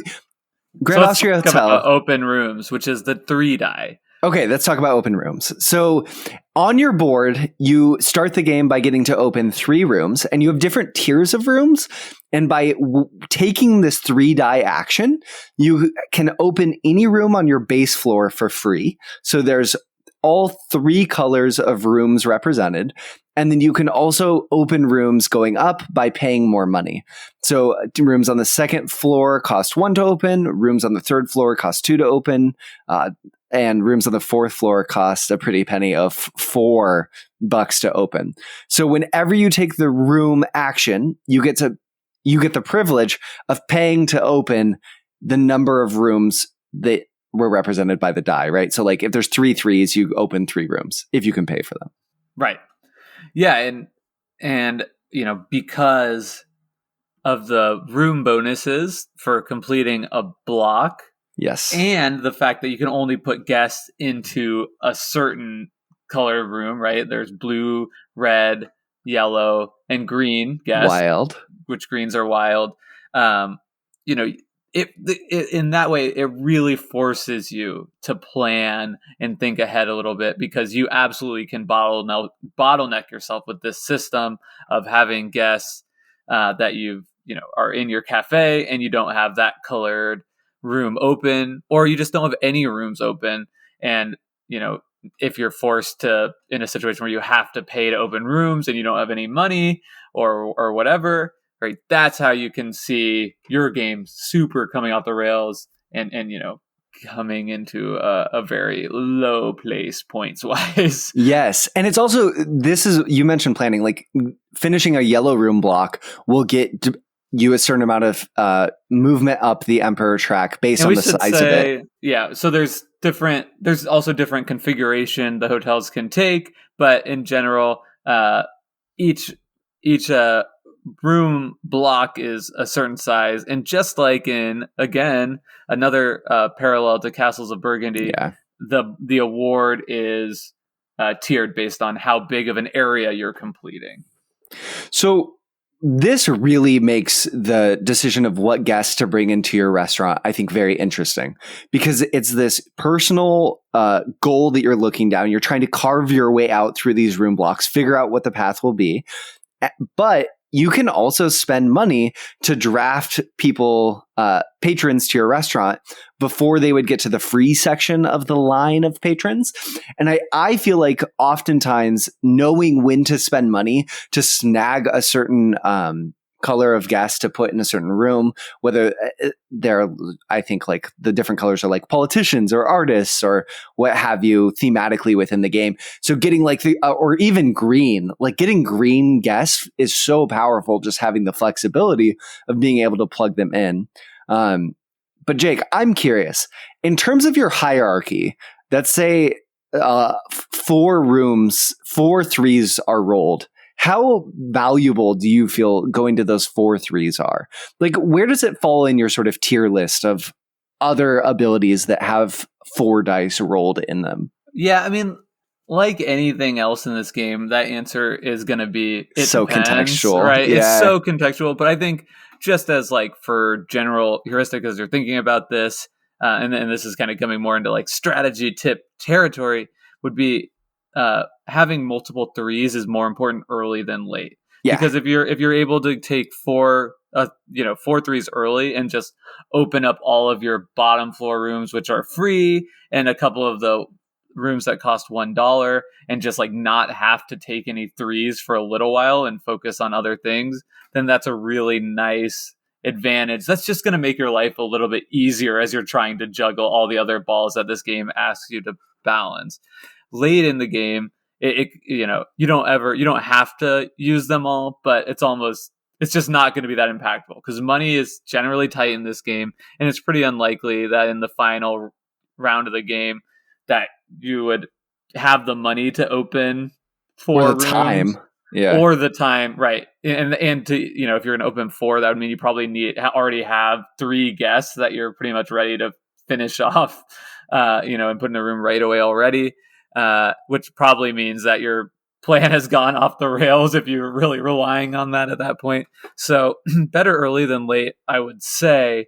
Grand Austria Hotel. Open rooms, which is the 3 die. Okay, let's talk about open rooms. So on your board, you start the game by getting to open 3 rooms, and you have different tiers of rooms. And by taking this 3 die action, you can open any room on your base floor for free. So there's all 3 colors of rooms represented. And then you can also open rooms going up by paying more money. So rooms on the 2nd floor cost 1 to open, rooms on the 3rd floor cost 2 to open, and rooms on the 4th floor cost a pretty penny of $4 to open. So whenever you take the room action, you get the privilege of paying to open the number of rooms that were represented by the die, right? So like if there's 3 threes, you open 3 rooms if you can pay for them. Right. Yeah, and you know, because of the room bonuses for completing a block, yes, and the fact that you can only put guests into a certain color room, right? There's blue, red, yellow, and green guests. Wild. Which greens are wild. You know, it in that way, it really forces you to plan and think ahead a little bit, because you absolutely can bottleneck yourself with this system of having guests that you know are in your cafe and you don't have that colored room open, or you just don't have any rooms open. And you know, if you're forced to in a situation where you have to pay to open rooms and you don't have any money or whatever, right? That's how you can see your game super coming off the rails and you know, coming into a very low place points wise. Yes. And it's also, you mentioned planning, like finishing a yellow room block will get you a certain amount of movement up the Emperor track based on the size of it. Yeah. So there's also different configuration the hotels can take, but in general, each room block is a certain size. And just like in, again, another parallel to Castles of Burgundy, the award is tiered based on how big of an area you're completing. So this really makes the decision of what guests to bring into your restaurant, I think, very interesting, because it's this personal goal that you're looking down. You're trying to carve your way out through these room blocks, figure out what the path will be. But you can also spend money to draft people, patrons to your restaurant before they would get to the free section of the line of patrons. And I feel like oftentimes knowing when to spend money to snag a certain color of guests to put in a certain room, whether I think like the different colors are like politicians or artists or what have you thematically within the game. So getting like or even green, like getting green guests is so powerful, just having the flexibility of being able to plug them in. But Jake, I'm curious, in terms of your hierarchy, let's say 4 rooms, 4 threes are rolled. How valuable do you feel going to those 4 threes are? Like, where does it fall in your sort of tier list of other abilities that have 4 dice rolled in them? Yeah, I mean, like anything else in this game, that answer is going to be so depends, contextual, right? Yeah. It's so contextual, but I think just as like for general heuristic, as you're thinking about this, and then this is kind of coming more into like strategy tip territory, would be having multiple threes is more important early than late, Yeah. Because if you're able to take four threes early and just open up all of your bottom floor rooms, which are free, and a couple of the rooms that cost $1, and just like not have to take any threes for a little while and focus on other things, then that's a really nice advantage. That's just going to make your life a little bit easier as you're trying to juggle all the other balls that this game asks you to balance. Late in the game, you don't have to use them all, but it's just not going to be that impactful because money is generally tight in this game, and it's pretty unlikely that in the final round of the game that you would have the money to open four rooms. Time. Yeah. Or the time, right? And to if you're going to open 4, that would mean you probably already have 3 guests that you're pretty much ready to finish off, and put in a room right away already, which probably means that your plan has gone off the rails if you're really relying on that at that point. So better early than late, I would say.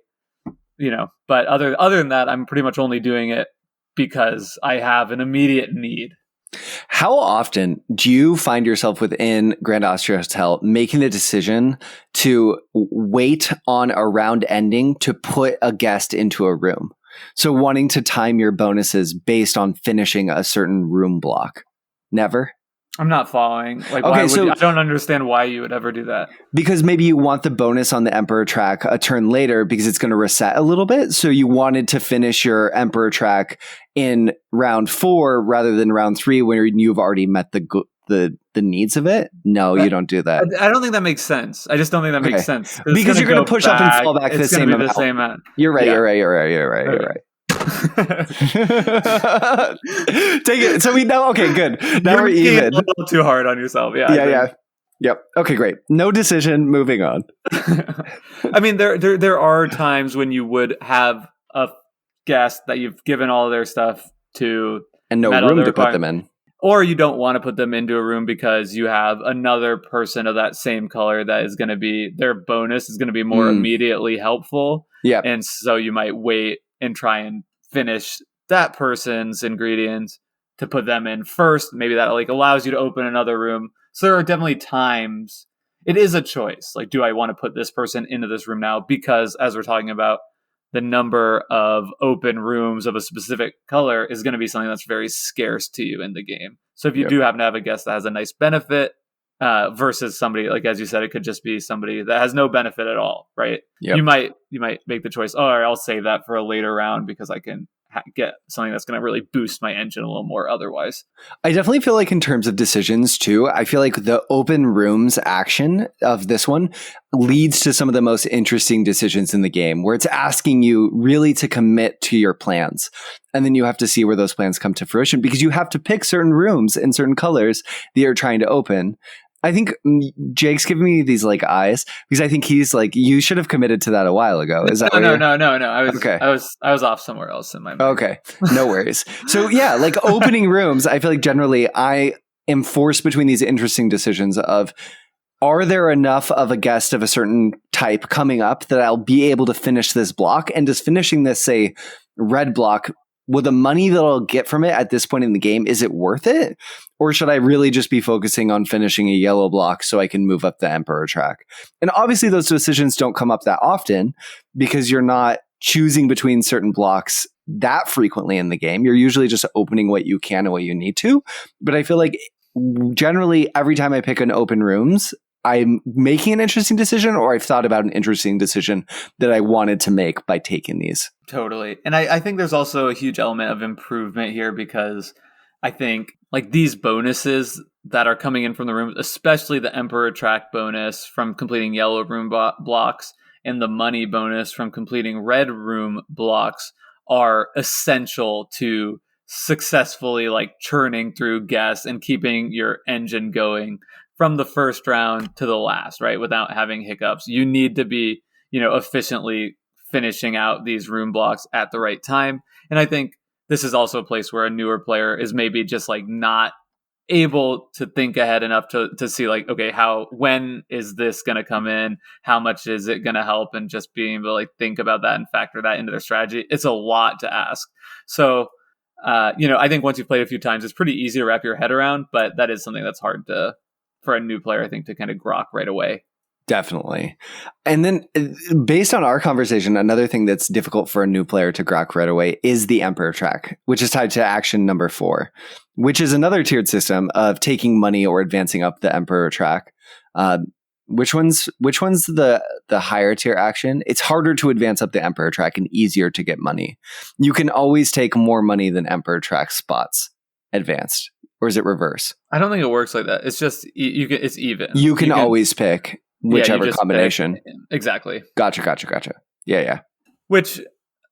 But other than that, I'm pretty much only doing it because I have an immediate need. How often do you find yourself within Grand Austria Hotel making the decision to wait on a round ending to put a guest into a room? So wanting to time your bonuses based on finishing a certain room block? Never? I'm not following. I don't understand why you would ever do that. Because maybe you want the bonus on the Emperor track a turn later because it's going to reset a little bit. So you wanted to finish your Emperor track in round 4 rather than round 3 where you've already met the needs of it. No, you don't do that. I don't think that makes sense. I just don't think that makes sense. Because you're going to push up and fall back the same amount. You're right. You're right. Take it. So we know. Okay, good. Now we're even. A little too hard on yourself. Yeah. Yep. Okay, great. No decision. Moving on. I mean, there are times when you would have a guest that you've given all their stuff to, and no room to put them in, or you don't want to put them into a room because you have another person of that same color that is going to be their bonus is going to be more immediately helpful. Yeah, and so you might wait and try and finish that person's ingredients to put them in first. Maybe that allows you to open another room. So there are definitely times it is a choice. Do I want to put this person into this room now? Because as we're talking about, the number of open rooms of a specific color is going to be something that's very scarce to you in the game. So if you do happen to have a guest that has a nice benefit versus somebody, as you said, it could just be somebody that has no benefit at all, right? Yep. You might make the choice, all right, I'll save that for a later round because I can get something that's going to really boost my engine a little more otherwise. I definitely feel in terms of decisions too, I feel the open rooms action of this one leads to some of the most interesting decisions in the game where it's asking you really to commit to your plans. And then you have to see where those plans come to fruition because you have to pick certain rooms in certain colors that you're trying to open. I think Jake's giving me these eyes because I think he's you should have committed to that a while ago. Is that no? I was off somewhere else in my mind. Okay, no worries. So yeah, opening rooms, I feel generally I am forced between these interesting decisions of are there enough of a guest of a certain type coming up that I'll be able to finish this block, and does finishing this say red block, will the money that I'll get from it at this point in the game, is it worth it? Or should I really just be focusing on finishing a yellow block so I can move up the Emperor track? And obviously those decisions don't come up that often because you're not choosing between certain blocks that frequently in the game. You're usually just opening what you can and what you need to. But I feel generally every time I pick an open rooms, I'm making an interesting decision or I've thought about an interesting decision that I wanted to make by taking these. Totally. And I think there's also a huge element of improvement here because I think these bonuses that are coming in from the rooms, especially the Emperor track bonus from completing yellow room blocks and the money bonus from completing red room blocks are essential to successfully churning through guests and keeping your engine going from the first round to the last, right? Without having hiccups. You need to be, efficiently finishing out these room blocks at the right time. And I think this is also a place where a newer player is maybe just not able to think ahead enough to see okay, when is this going to come in? How much is it going to help? And just being able to think about that and factor that into their strategy. It's a lot to ask. So, I think once you've played a few times, it's pretty easy to wrap your head around, but that is something that's hard to for a new player, I think, to kind of grok right away. Definitely. And then based on our conversation, another thing that's difficult for a new player to grok right away is the Emperor track, which is tied to action number 4, which is another tiered system of taking money or advancing up the Emperor track. Which one's the higher tier action? It's harder to advance up the Emperor track and easier to get money. You can always take more money than Emperor track spots advanced. Or is it reverse? I don't think it works like that. It's just it's even. You can always pick whichever combination. Exactly. Gotcha. Yeah. Which,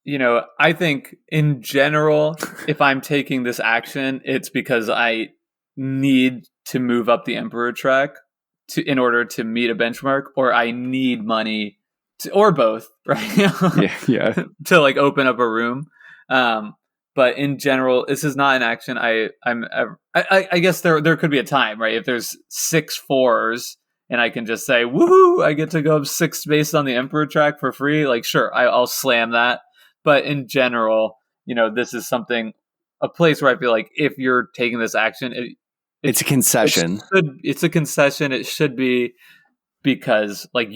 I think in general, if I'm taking this action, it's because I need to move up the Emperor track in order to meet a benchmark, or I need money or both, right? yeah. To like open up a room. But in general, this is not an action I guess there could be a time, right? If there's 6 4s and I can just say, woohoo, I get to go up 6 based on the Emperor track for free. Like, sure, I'll slam that. But in general, this is a place where I feel like if you're taking this action, it's a concession. It's a concession. It should be because like,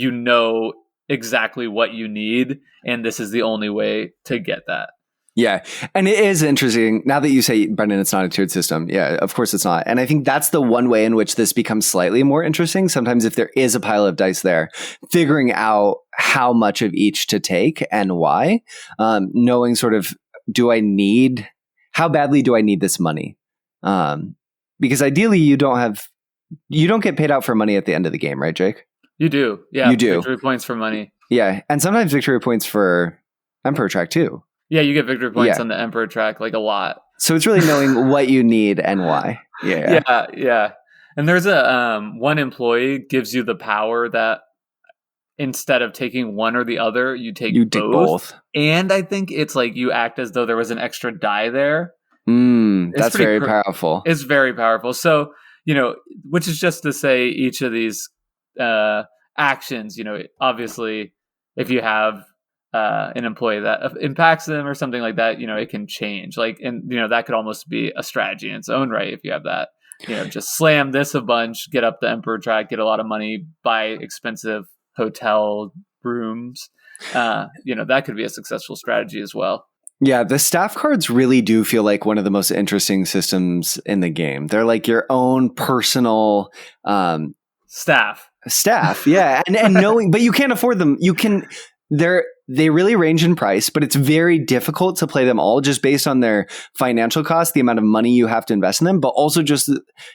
exactly what you need. And this is the only way to get that. Yeah. And it is interesting. Now that you say, Brendan, it's not a tiered system. Yeah, of course it's not. And I think that's the one way in which this becomes slightly more interesting. Sometimes if there is a pile of dice there, figuring out how much of each to take and why, knowing sort of, how badly do I need this money? Because ideally you don't get paid out for money at the end of the game, right, Jake? You do. Yeah. You do. Victory points for money. Yeah. And sometimes victory points for Emperor track too. Yeah, you get victory points on the Emperor track, like a lot. So it's really knowing what you need and why. Yeah. And there's one employee gives you the power that instead of taking one or the other, you take both. And I think it's like you act as though there was an extra die there. That's very powerful. It's very powerful. So, which is just to say each of these actions, obviously, if you have an employee that impacts them or something like that, it can change. Like, and that could almost be a strategy in its own right. If you have that, just slam this a bunch, get up the Emperor track, get a lot of money, buy expensive hotel rooms. That could be a successful strategy as well. Yeah, the staff cards really do feel like one of the most interesting systems in the game. They're like your own personal staff. Yeah, and knowing, but you can't afford them. They really range in price, but it's very difficult to play them all just based on their financial cost, the amount of money you have to invest in them, but also just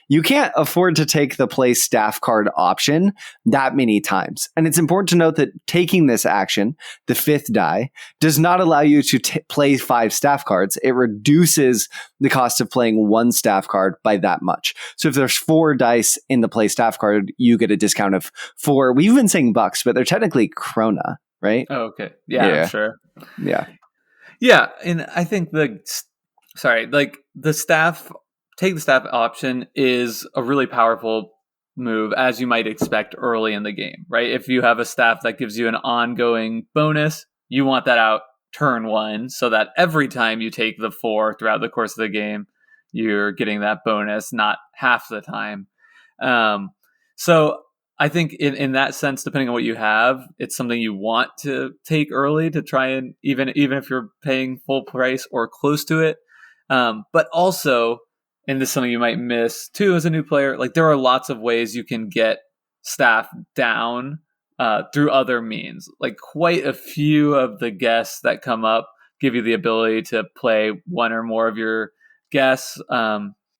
you can't afford to take the play staff card option that many times. And it's important to note that taking this action, the 5th die, does not allow you to play 5 staff cards. It reduces the cost of playing 1 staff card by that much. So if there's 4 dice in the play staff card, you get a discount of 4. We've been saying bucks, but they're technically krona. Right? Oh, okay. Yeah, sure. Yeah. Yeah. And I think take the staff option is a really powerful move, as you might expect early in the game, right? If you have a staff that gives you an ongoing bonus, you want that out turn 1 so that every time you take the 4 throughout the course of the game, you're getting that bonus, not half the time. So I think in that sense, depending on what you have, it's something you want to take early to try and even if you're paying full price or close to it. But also, and this is something you might miss too as a new player, like there are lots of ways you can get staff down through other means. Like quite a few of the guests that come up give you the ability to play one or more of your guests.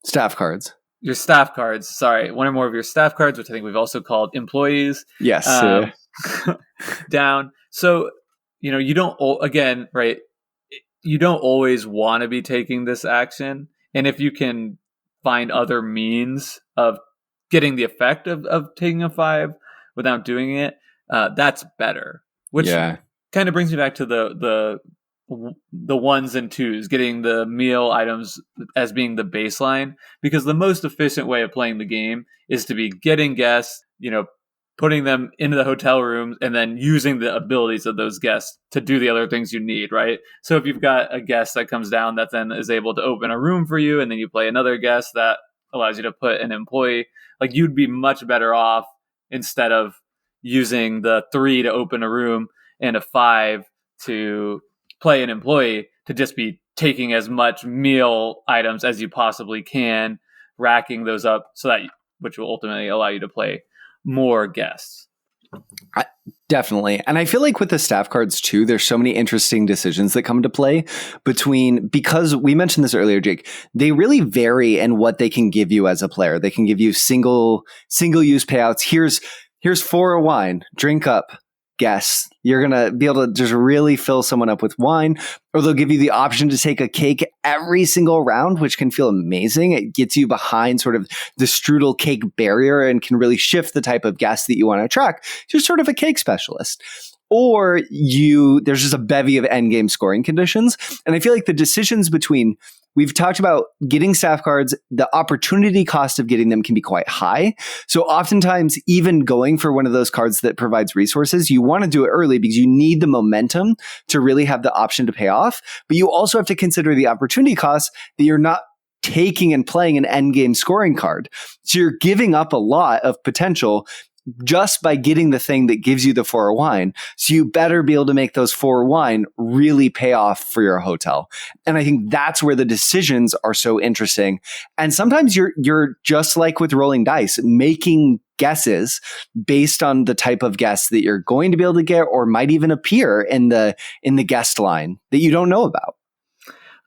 Staff cards. Your staff cards, sorry, one or more of your staff cards, which I think we've also called employees. Yes. Down. So, you don't, again, right, you don't always want to be taking this action. And if you can find other means of getting the effect of taking a 5 without doing it, that's better. Which kind of brings me back to the 1s and 2s, getting the meal items as being the baseline, because the most efficient way of playing the game is to be getting guests, putting them into the hotel rooms and then using the abilities of those guests to do the other things you need, right? So if you've got a guest that comes down that then is able to open a room for you, and then you play another guest that allows you to put an employee Like you'd be much better off instead of using the 3 to open a room and a 5 to play an employee to just be taking as much meal items as you possibly can, racking those up which will ultimately allow you to play more guests. Definitely. And I feel like with the staff cards too, there's so many interesting decisions that come into play because we mentioned this earlier, Jake, they really vary in what they can give you as a player. They can give you single use payouts. Here's 4 of wine, drink up, guess. You're going to be able to just really fill someone up with wine, or they'll give you the option to take a cake every single round, which can feel amazing. It gets you behind sort of the strudel cake barrier and can really shift the type of guest that you want to attract. You're sort of a cake specialist. Or there's just a bevy of endgame scoring conditions. And I feel like the decisions we've talked about getting staff cards, the opportunity cost of getting them can be quite high. So oftentimes, even going for one of those cards that provides resources, you want to do it early because you need the momentum to really have the option to pay off. But you also have to consider the opportunity cost that you're not taking and playing an endgame scoring card. So you're giving up a lot of potential just by getting the thing that gives you the 4 of wine. So you better be able to make those 4 of wine really pay off for your hotel. And I think that's where the decisions are so interesting. And sometimes you're just like with rolling dice, making guesses based on the type of guests that you're going to be able to get or might even appear in the guest line that you don't know about.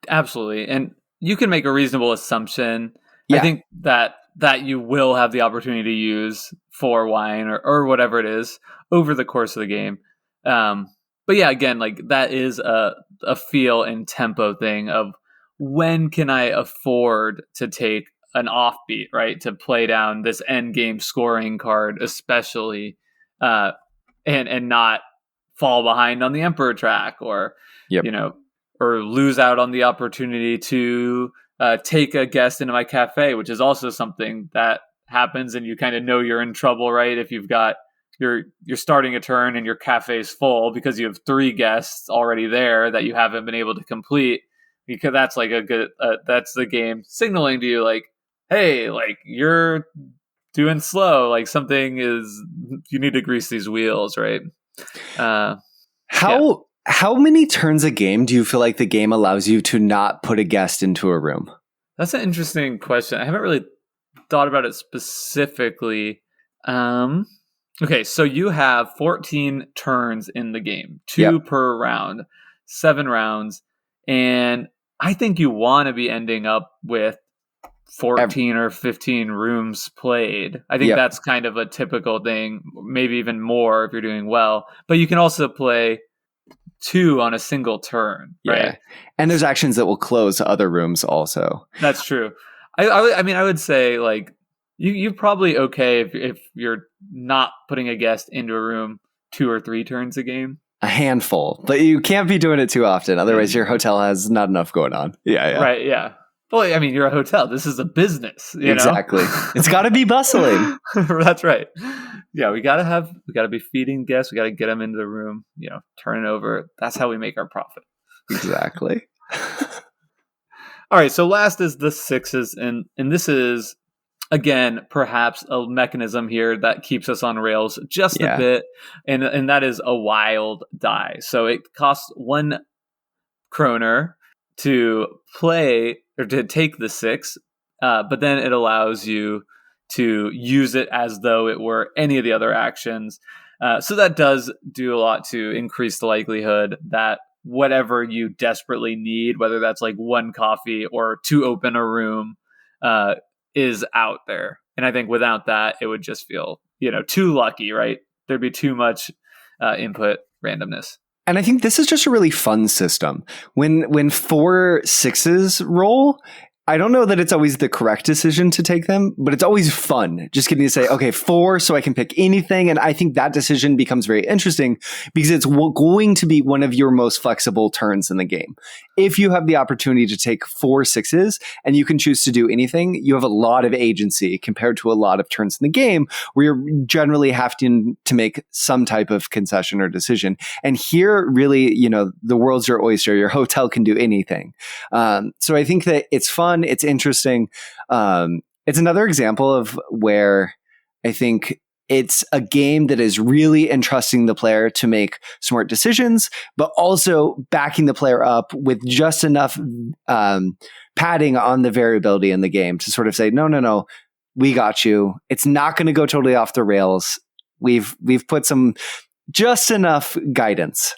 Absolutely. And you can make a reasonable assumption. Yeah. I think that you will have the opportunity to use 4 wine or whatever it is over the course of the game. But yeah, again, like that is a feel and tempo thing of when can I afford to take an offbeat, right? To play down this end game scoring card, especially, and not fall behind on the Emperor track or, or lose out on the opportunity to take a guest into my cafe, which is also something that happens, and you kind of know you're in trouble, right? If you've got you're starting a turn and your cafe's full because you have 3 guests already there that you haven't been able to complete, because that's like that's the game signaling to you like, hey, like you're doing slow, like you need to grease these wheels, right? How many turns a game do you feel like the game allows you to not put a guest into a room? That's an interesting question. I haven't really thought about it specifically. Okay, so you have 14 turns in the game, 2 per round, 7 rounds, and I think you want to be ending up with 14 or 15 rooms played. I think that's kind of a typical thing, maybe even more if you're doing well. But you can also play 2 on a single turn, right? Yeah. And there's actions that will close other rooms also. That's true. I mean, I would say like you're probably okay if you're not putting a guest into a room 2 or 3 turns a game. A handful, but you can't be doing it too often. Otherwise, your hotel has not enough going on. Yeah. Right, yeah. Well, I mean, you're a hotel. This is a business, exactly. It's got to be bustling. That's right. Yeah, we got to be feeding guests. We got to get them into the room, turning over. That's how we make our profit. Exactly. All right, so last is the 6s, and this is, again, perhaps a mechanism here that keeps us on rails just a bit, and that is a wild die. So it costs 1 kroner to play or to take the 6, but then it allows you to use it as though it were any of the other actions. So that does do a lot to increase the likelihood that whatever you desperately need, whether that's like 1 coffee or to open a room, is out there. And I think without that, it would just feel, too lucky, right? There'd be too much input randomness. And I think this is just a really fun system. When 4 6s roll, I don't know that it's always the correct decision to take them, but it's always fun just getting to say, okay, 4, so I can pick anything. And I think that decision becomes very interesting because it's going to be one of your most flexible turns in the game. If you have the opportunity to take 4 6s and you can choose to do anything, you have a lot of agency compared to a lot of turns in the game where you're generally having to make some type of concession or decision. And here, really, the world's your oyster. Your hotel can do anything. So I think that it's fun. It's interesting. It's another example of where I think it's a game that is really entrusting the player to make smart decisions, but also backing the player up with just enough padding on the variability in the game to sort of say, no, we got you. It's not going to go totally off the rails. We've put some just enough guidance.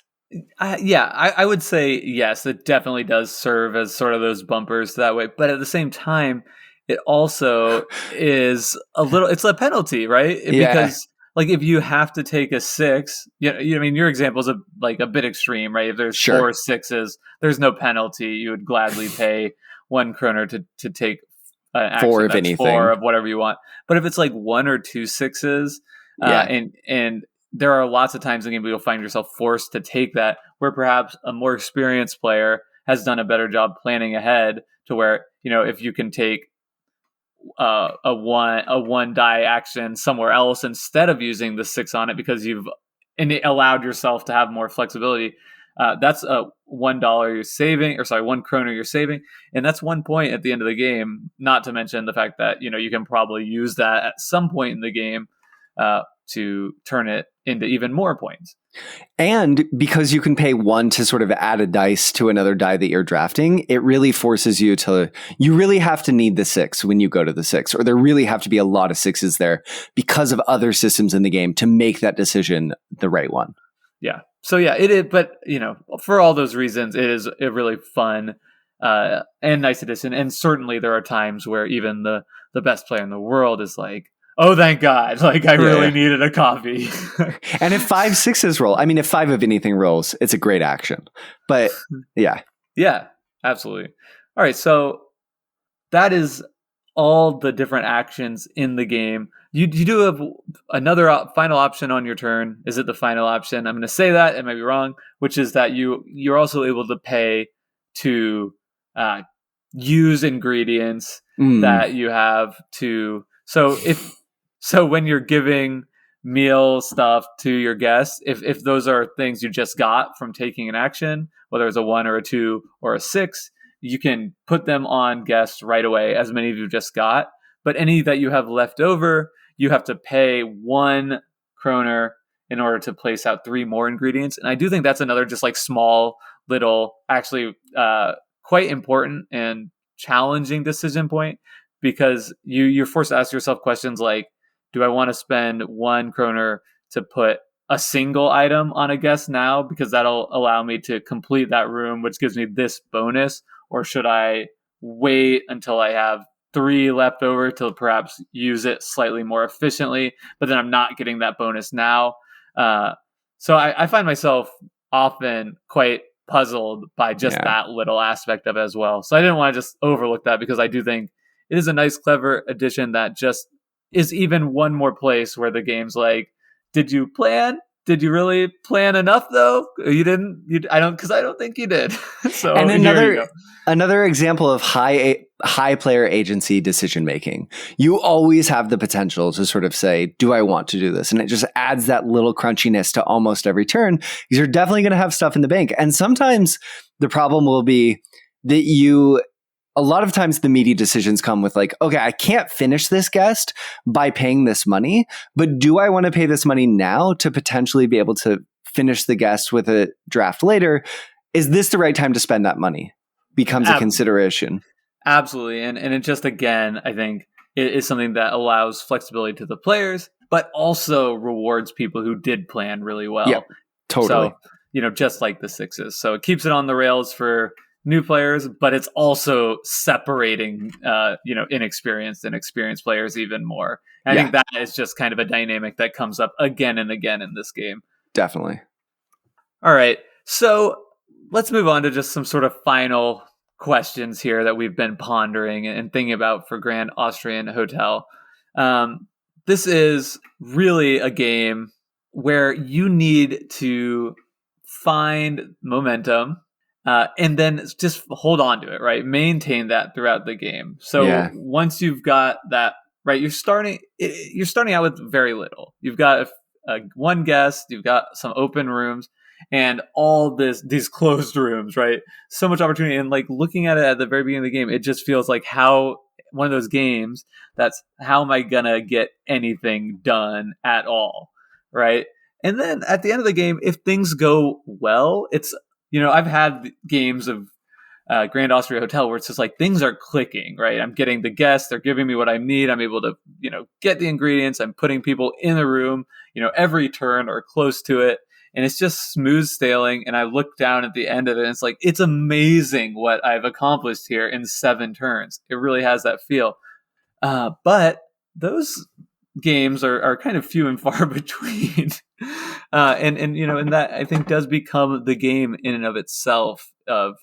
I would say yes, it definitely does serve as sort of those bumpers that way. But at the same time, it also is it's a penalty, right? Yeah. Because like if you have to take a 6, I mean, your example is a bit extreme, right? If there's 4 6s, there's no penalty. You would gladly pay 1 kroner to take an action 4 of anything, 4 of whatever you want. But if it's like 1 or 2 6s, and there are lots of times in the game where you'll find yourself forced to take that, where perhaps a more experienced player has done a better job planning ahead to where, if you can take a one die action somewhere else instead of using the 6 on it because you've allowed yourself to have more flexibility, that's a $1 you're saving, or sorry, 1 kroner you're saving, and that's 1 point at the end of the game. Not to mention the fact that you can probably use that at some point in the game to turn it into even more points. And because you can pay 1 to sort of add a dice to another die that you're drafting, it really forces you really have to need the 6 when you go to the 6, or there really have to be a lot of 6s there because of other systems in the game to make that decision the right one. Yeah. So yeah, it is, but for all those reasons, it is a really fun and nice addition. And certainly there are times where even the best player in the world is like, oh, thank God. Like, I really needed a coffee. And if 5 6s roll, I mean, if 5 of anything rolls, it's a great action. But yeah. Yeah, absolutely. All right. So that is all the different actions in the game. You do have another final option on your turn. Is it the final option? I'm going to say that. It might be wrong, which is that you're also able to pay to use ingredients that you have to. So when you're giving meal stuff to your guests, if those are things you just got from taking an action, whether it's a 1 or a 2 or a 6, you can put them on guests right away, as many of you just got. But any that you have left over, you have to pay 1 kroner in order to place out 3 more ingredients. And I do think that's another just like small little, actually quite important and challenging decision point, because you're forced to ask yourself questions like, do I want to spend 1 kroner to put a single item on a guest now because that'll allow me to complete that room, which gives me this bonus? Or should I wait until I have 3 left over to perhaps use it slightly more efficiently, but then I'm not getting that bonus now? So I find myself often quite puzzled by just that little aspect of it as well. So I didn't want to just overlook that, because I do think it is a nice, clever addition that just is even one more place where the game's like, did you plan? Did you really plan enough though? You didn't. I don't think you did. So and another example of high player agency decision making. You always have the potential to sort of say, do I want to do this? And it just adds that little crunchiness to almost every turn, because you're definitely going to have stuff in the bank. And sometimes the problem will be that a lot of times the meaty decisions come with like, okay, I can't finish this guest by paying this money, but do I want to pay this money now to potentially be able to finish the guest with a draft later? Is this the right time to spend that money? Becomes a consideration. Absolutely. And it just, again, I think it is something that allows flexibility to the players, but also rewards people who did plan really well. Yeah, totally. So, just like the 6s. So it keeps it on the rails for new players, but it's also separating, inexperienced and experienced players even more. And I think that is just kind of a dynamic that comes up again and again in this game. Definitely. All right. So let's move on to just some sort of final questions here that we've been pondering and thinking about for Grand Austrian Hotel. This is really a game where you need to find momentum, and then just hold on to it, right? Maintain that throughout the game. So once you've got that, right, you're starting out with very little. You've got one guest, you've got some open rooms, and all these closed rooms, right? So much opportunity. And like looking at it at the very beginning of the game, it just feels like how one of those games that's how am I gonna get anything done at all, right? And then at the end of the game, if things go well, it's, I've had games of Grand Austria Hotel where it's just like things are clicking, right? I'm getting the guests, they're giving me what I need. I'm able to, get the ingredients. I'm putting people in the room, every turn or close to it. And it's just smooth sailing. And I look down at the end of it and it's like, it's amazing what I've accomplished here in 7 turns. It really has that feel. But those games are kind of few and far between. And that I think does become the game in and of itself of,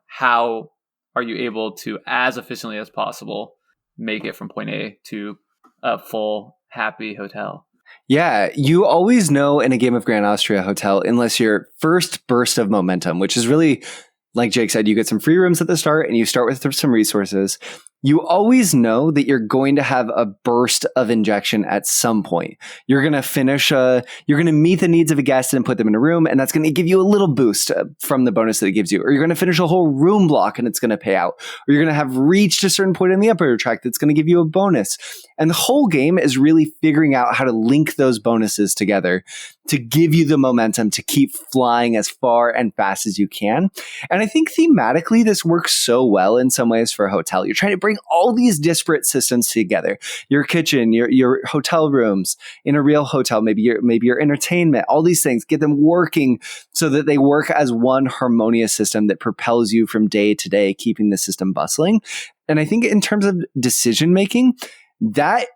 how are you able to, as efficiently as possible, make it from point A to a full, happy hotel? Yeah, you always know in a game of Grand Austria Hotel, unless your first burst of momentum, which is really, like Jake said, you get some free rooms at the start and you start with some resources. You always know that you're going to have a burst of injection at some point. You're going to you're going to meet the needs of a guest and put them in a room, and that's going to give you a little boost from the bonus that it gives you. Or you're going to finish a whole room block and it's going to pay out. Or you're going to have reached a certain point in the upper track that's going to give you a bonus. And the whole game is really figuring out how to link those bonuses together to give you the momentum to keep flying as far and fast as you can. And I think thematically, this works so well in some ways for a hotel. You're trying to bring all these disparate systems together. Your kitchen, your hotel rooms in a real hotel, maybe your entertainment, all these things, get them working so that they work as one harmonious system that propels you from day to day, keeping the system bustling. And I think in terms of decision making, that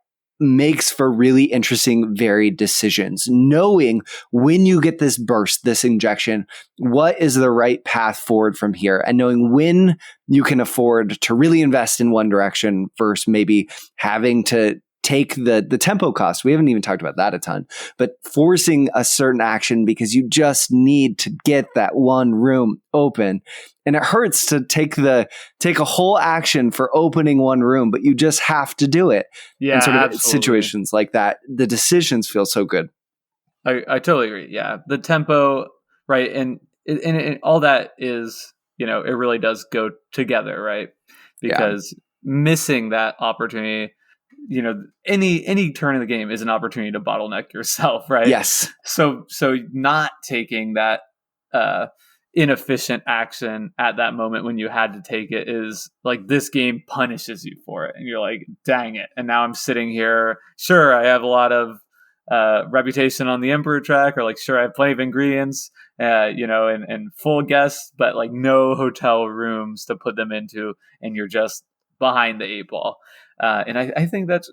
makes for really interesting, varied decisions. Knowing when you get this burst, this injection, what is the right path forward from here, and knowing when you can afford to really invest in one direction versus maybe having to take the tempo cost. We haven't even talked about that a ton, but forcing a certain action because you just need to get that one room open. And it hurts to take a whole action for opening one room, but you just have to do it. Yeah, and sort of absolutely. Situations like that, the decisions feel so good. I totally agree. Yeah, the tempo, right, and all that is, it really does go together, right? Because missing that opportunity, any turn in the game is an opportunity to bottleneck yourself, right? Yes. So not taking that inefficient action at that moment when you had to take it is like, this game punishes you for it, and you're like, dang it. And now I'm sitting here. Sure, I have a lot of reputation on the Emperor track, or like, sure, I have plenty of ingredients, and full guests, but like no hotel rooms to put them into, and you're just behind the 8 ball. And I think that's,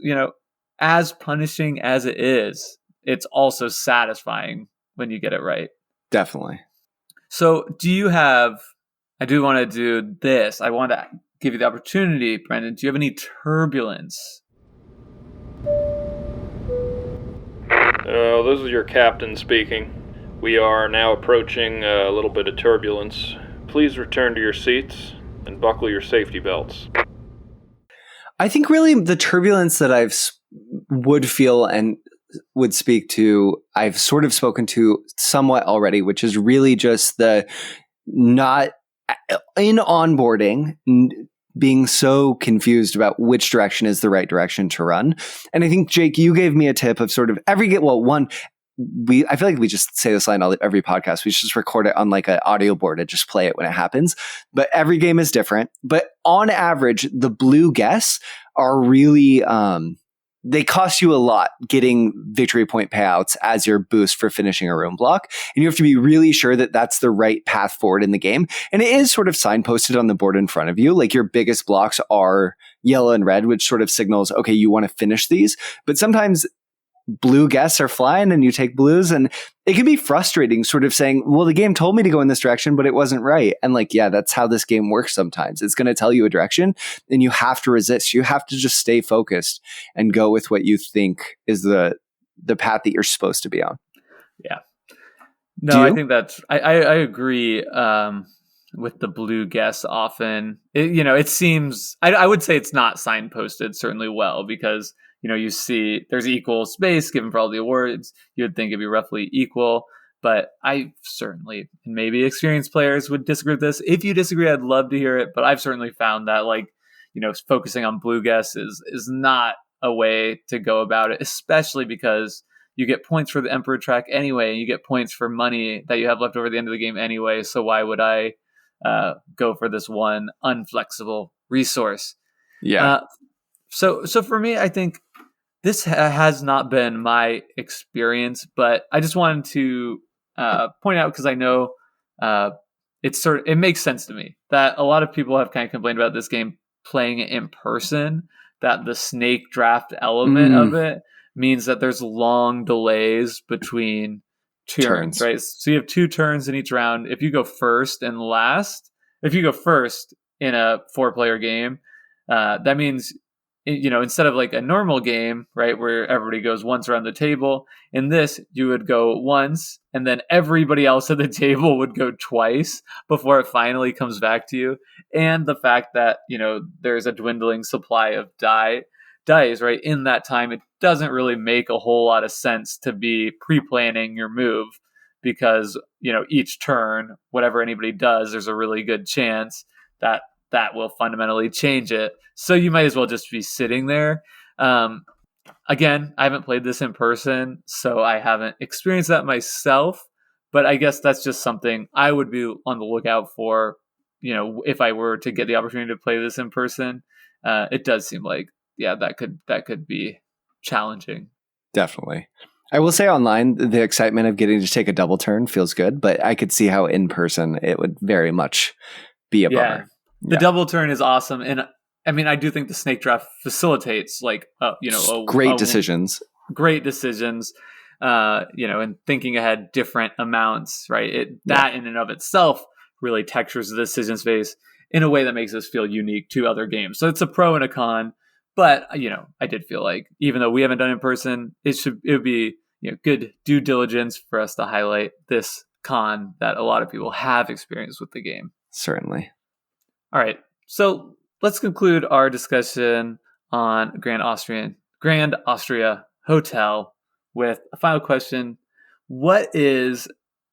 as punishing as it is, it's also satisfying when you get it right. Definitely. So I do want to do this. I want to give you the opportunity, Brendan. Do you have any turbulence? This is your captain speaking. We are now approaching a little bit of turbulence. Please return to your seats and buckle your safety belts. I think really the turbulence that would feel and would speak to, I've sort of spoken to somewhat already, which is really just the not in onboarding, being so confused about which direction is the right direction to run. And I think, Jake, you gave me a tip of sort of I feel like we just say this line every podcast. We should just record it on like an audio board and just play it when it happens. But every game is different. But on average, the blue guests are really, they cost you a lot getting victory point payouts as your boost for finishing a room block. And you have to be really sure that that's the right path forward in the game. And it is sort of signposted on the board in front of you. Like, your biggest blocks are yellow and red, which sort of signals, okay, you want to finish these. But sometimes blue guests are flying and you take blues, and it can be frustrating sort of saying, well, the game told me to go in this direction, but it wasn't right. And like, yeah, that's how this game works sometimes. It's going to tell you a direction and you have to resist. You have to just stay focused and go with what you think is the path that you're supposed to be on. Yeah. No, I think that's, I agree with the blue guests often. It seems, I would say it's not signposted certainly well, because you see there's equal space given for all the awards. You would think it'd be roughly equal, but I certainly, and maybe experienced players would disagree with this. If you disagree, I'd love to hear it, but I've certainly found that, like, focusing on blue guests is not a way to go about it, especially because you get points for the Emperor track anyway, and you get points for money that you have left over at the end of the game anyway. So why would I go for this one unflexible resource? Yeah. So for me, I think this has not been my experience, but I just wanted to point out, because I know it makes sense to me that a lot of people have kind of complained about this game playing it in person, that the snake draft element of it means that there's long delays between turns, right? So you have 2 turns in each round. If you go first in a 4-player game, that means, instead of like a normal game, right, where everybody goes once around the table, in this, you would go once, and then everybody else at the table would go twice before it finally comes back to you. And the fact that, there's a dwindling supply of dice, right, in that time, it doesn't really make a whole lot of sense to be pre-planning your move, because, each turn, whatever anybody does, there's a really good chance that will fundamentally change it. So you might as well just be sitting there. Again, I haven't played this in person, so I haven't experienced that myself, but I guess that's just something I would be on the lookout for, if I were to get the opportunity to play this in person. It does seem like, that could be challenging. Definitely. I will say online, the excitement of getting to take a double turn feels good, but I could see how in person it would very much be a bummer. The double turn is awesome. And I mean, I do think the snake draft facilitates great decisions. Great decisions, and thinking ahead different amounts, right? That in and of itself really textures the decision space in a way that makes us feel unique to other games. So it's a pro and a con. But, I did feel like, even though we haven't done it in person, it would be good due diligence for us to highlight this con that a lot of people have experienced with the game. Certainly. All right. So let's conclude our discussion on Grand Austria Hotel with a final question. What is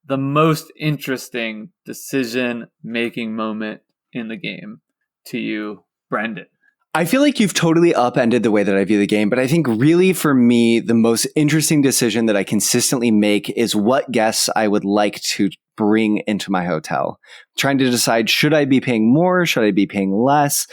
the most interesting decision-making moment in the game to you, Brendan? I feel like you've totally upended the way that I view the game, but I think really for me, the most interesting decision that I consistently make is what guests I would like to bring into my hotel. Trying to decide, should I be paying more? Should I be paying less?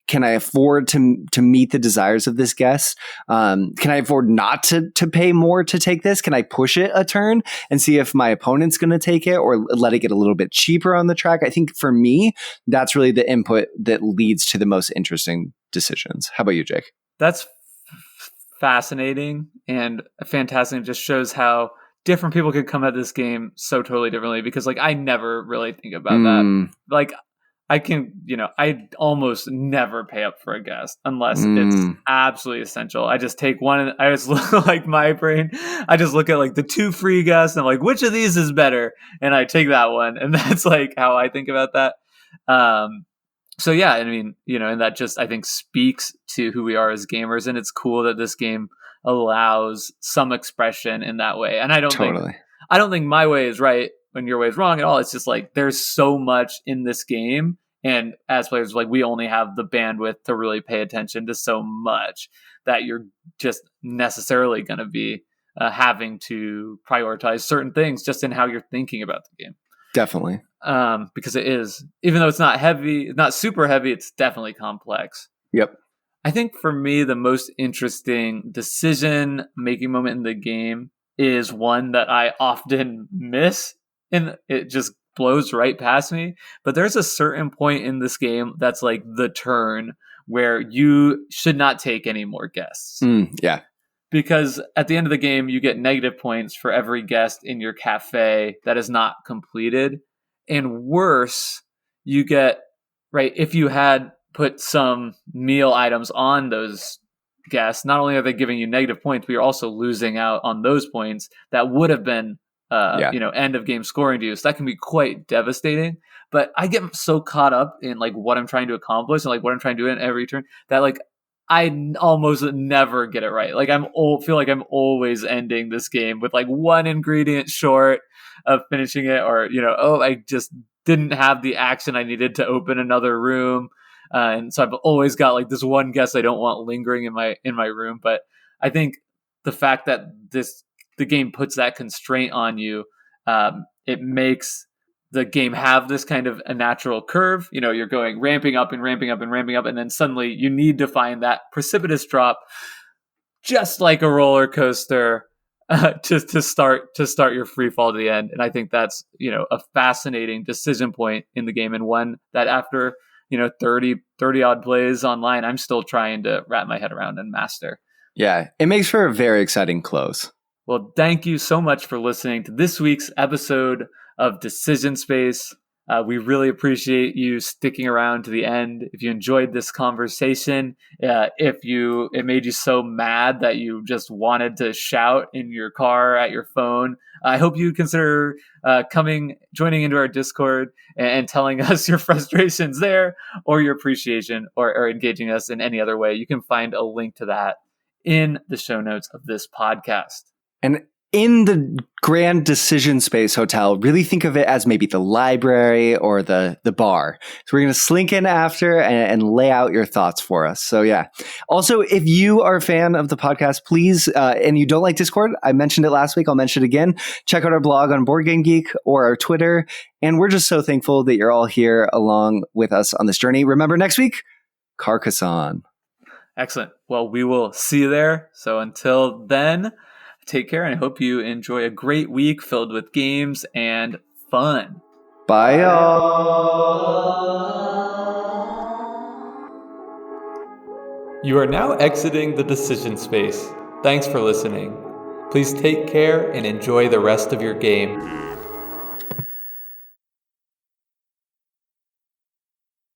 Can I afford to meet the desires of this guest? Can I afford not to pay more to take this? Can I push it a turn and see if my opponent's going to take it, or let it get a little bit cheaper on the track? I think for me, that's really the input that leads to the most interesting decisions. How about you, Jake? That's fascinating and fantastic. It just shows how different people could come at this game so totally differently, because I never really think about that. I almost never pay up for a guest unless it's absolutely essential. I just take one and I just look my brain. I just look at the 2 free guests and I'm like, which of these is better? And I take that one. And that's how I think about that. So yeah, I mean, and that just, I think, speaks to who we are as gamers. And it's cool that this game allows some expression in that way. And I don't think my way is right when your way is wrong at all. It's just there's so much in this game, and as players, we only have the bandwidth to really pay attention to so much that you're just necessarily going to be having to prioritize certain things just in how you're thinking about the game. Definitely. Because it is, even though it's not heavy, not super heavy, it's definitely complex. Yep. I think for me, the most interesting decision-making moment in the game is one that I often miss, and it just blows right past me. But there's a certain point in this game that's the turn where you should not take any more guests. Yeah. Because at the end of the game, you get negative points for every guest in your cafe that is not completed. And worse, you get, right, if you had put some meal items on those guests, not only are they giving you negative points, but you're also losing out on those points that would have been, end of game scoring to you. So that can be quite devastating. But I get so caught up in what I'm trying to accomplish and what I'm trying to do in every turn that I almost never get it right. Feel like I'm always ending this game with one ingredient short of finishing it, or I just didn't have the action I needed to open another room. and so I've always got like this one guest I don't want lingering in my room. But I think the fact that the game puts that constraint on you, it makes the game have this kind of a natural curve. You're going ramping up and ramping up and ramping up, and then suddenly you need to find that precipitous drop, just like a roller coaster, to start your free fall to the end. And I think that's a fascinating decision point in the game, and one that after 30 odd plays online, I'm still trying to wrap my head around and master. Yeah, it makes for a very exciting close. Well, thank you so much for listening to this week's episode of Decision Space. We really appreciate you sticking around to the end. If you enjoyed this conversation, if it made you so mad that you just wanted to shout in your car at your phone, I hope you consider joining into our Discord and telling us your frustrations there, or your appreciation, or engaging us in any other way. You can find a link to that in the show notes of this podcast. And in the Grand Decision Space Hotel, really think of it as maybe the library or the bar. So we're going to slink in after and lay out your thoughts for us. So yeah. Also, if you are a fan of the podcast, please, and you don't like Discord, I mentioned it last week, I'll mention it again. Check out our blog on Board Game Geek or our Twitter. And we're just so thankful that you're all here along with us on this journey. Remember, next week, Carcassonne. Excellent. Well, we will see you there. So until then, take care, and I hope you enjoy a great week filled with games and fun. Bye, y'all. You are now exiting the decision space. Thanks for listening. Please take care and enjoy the rest of your game.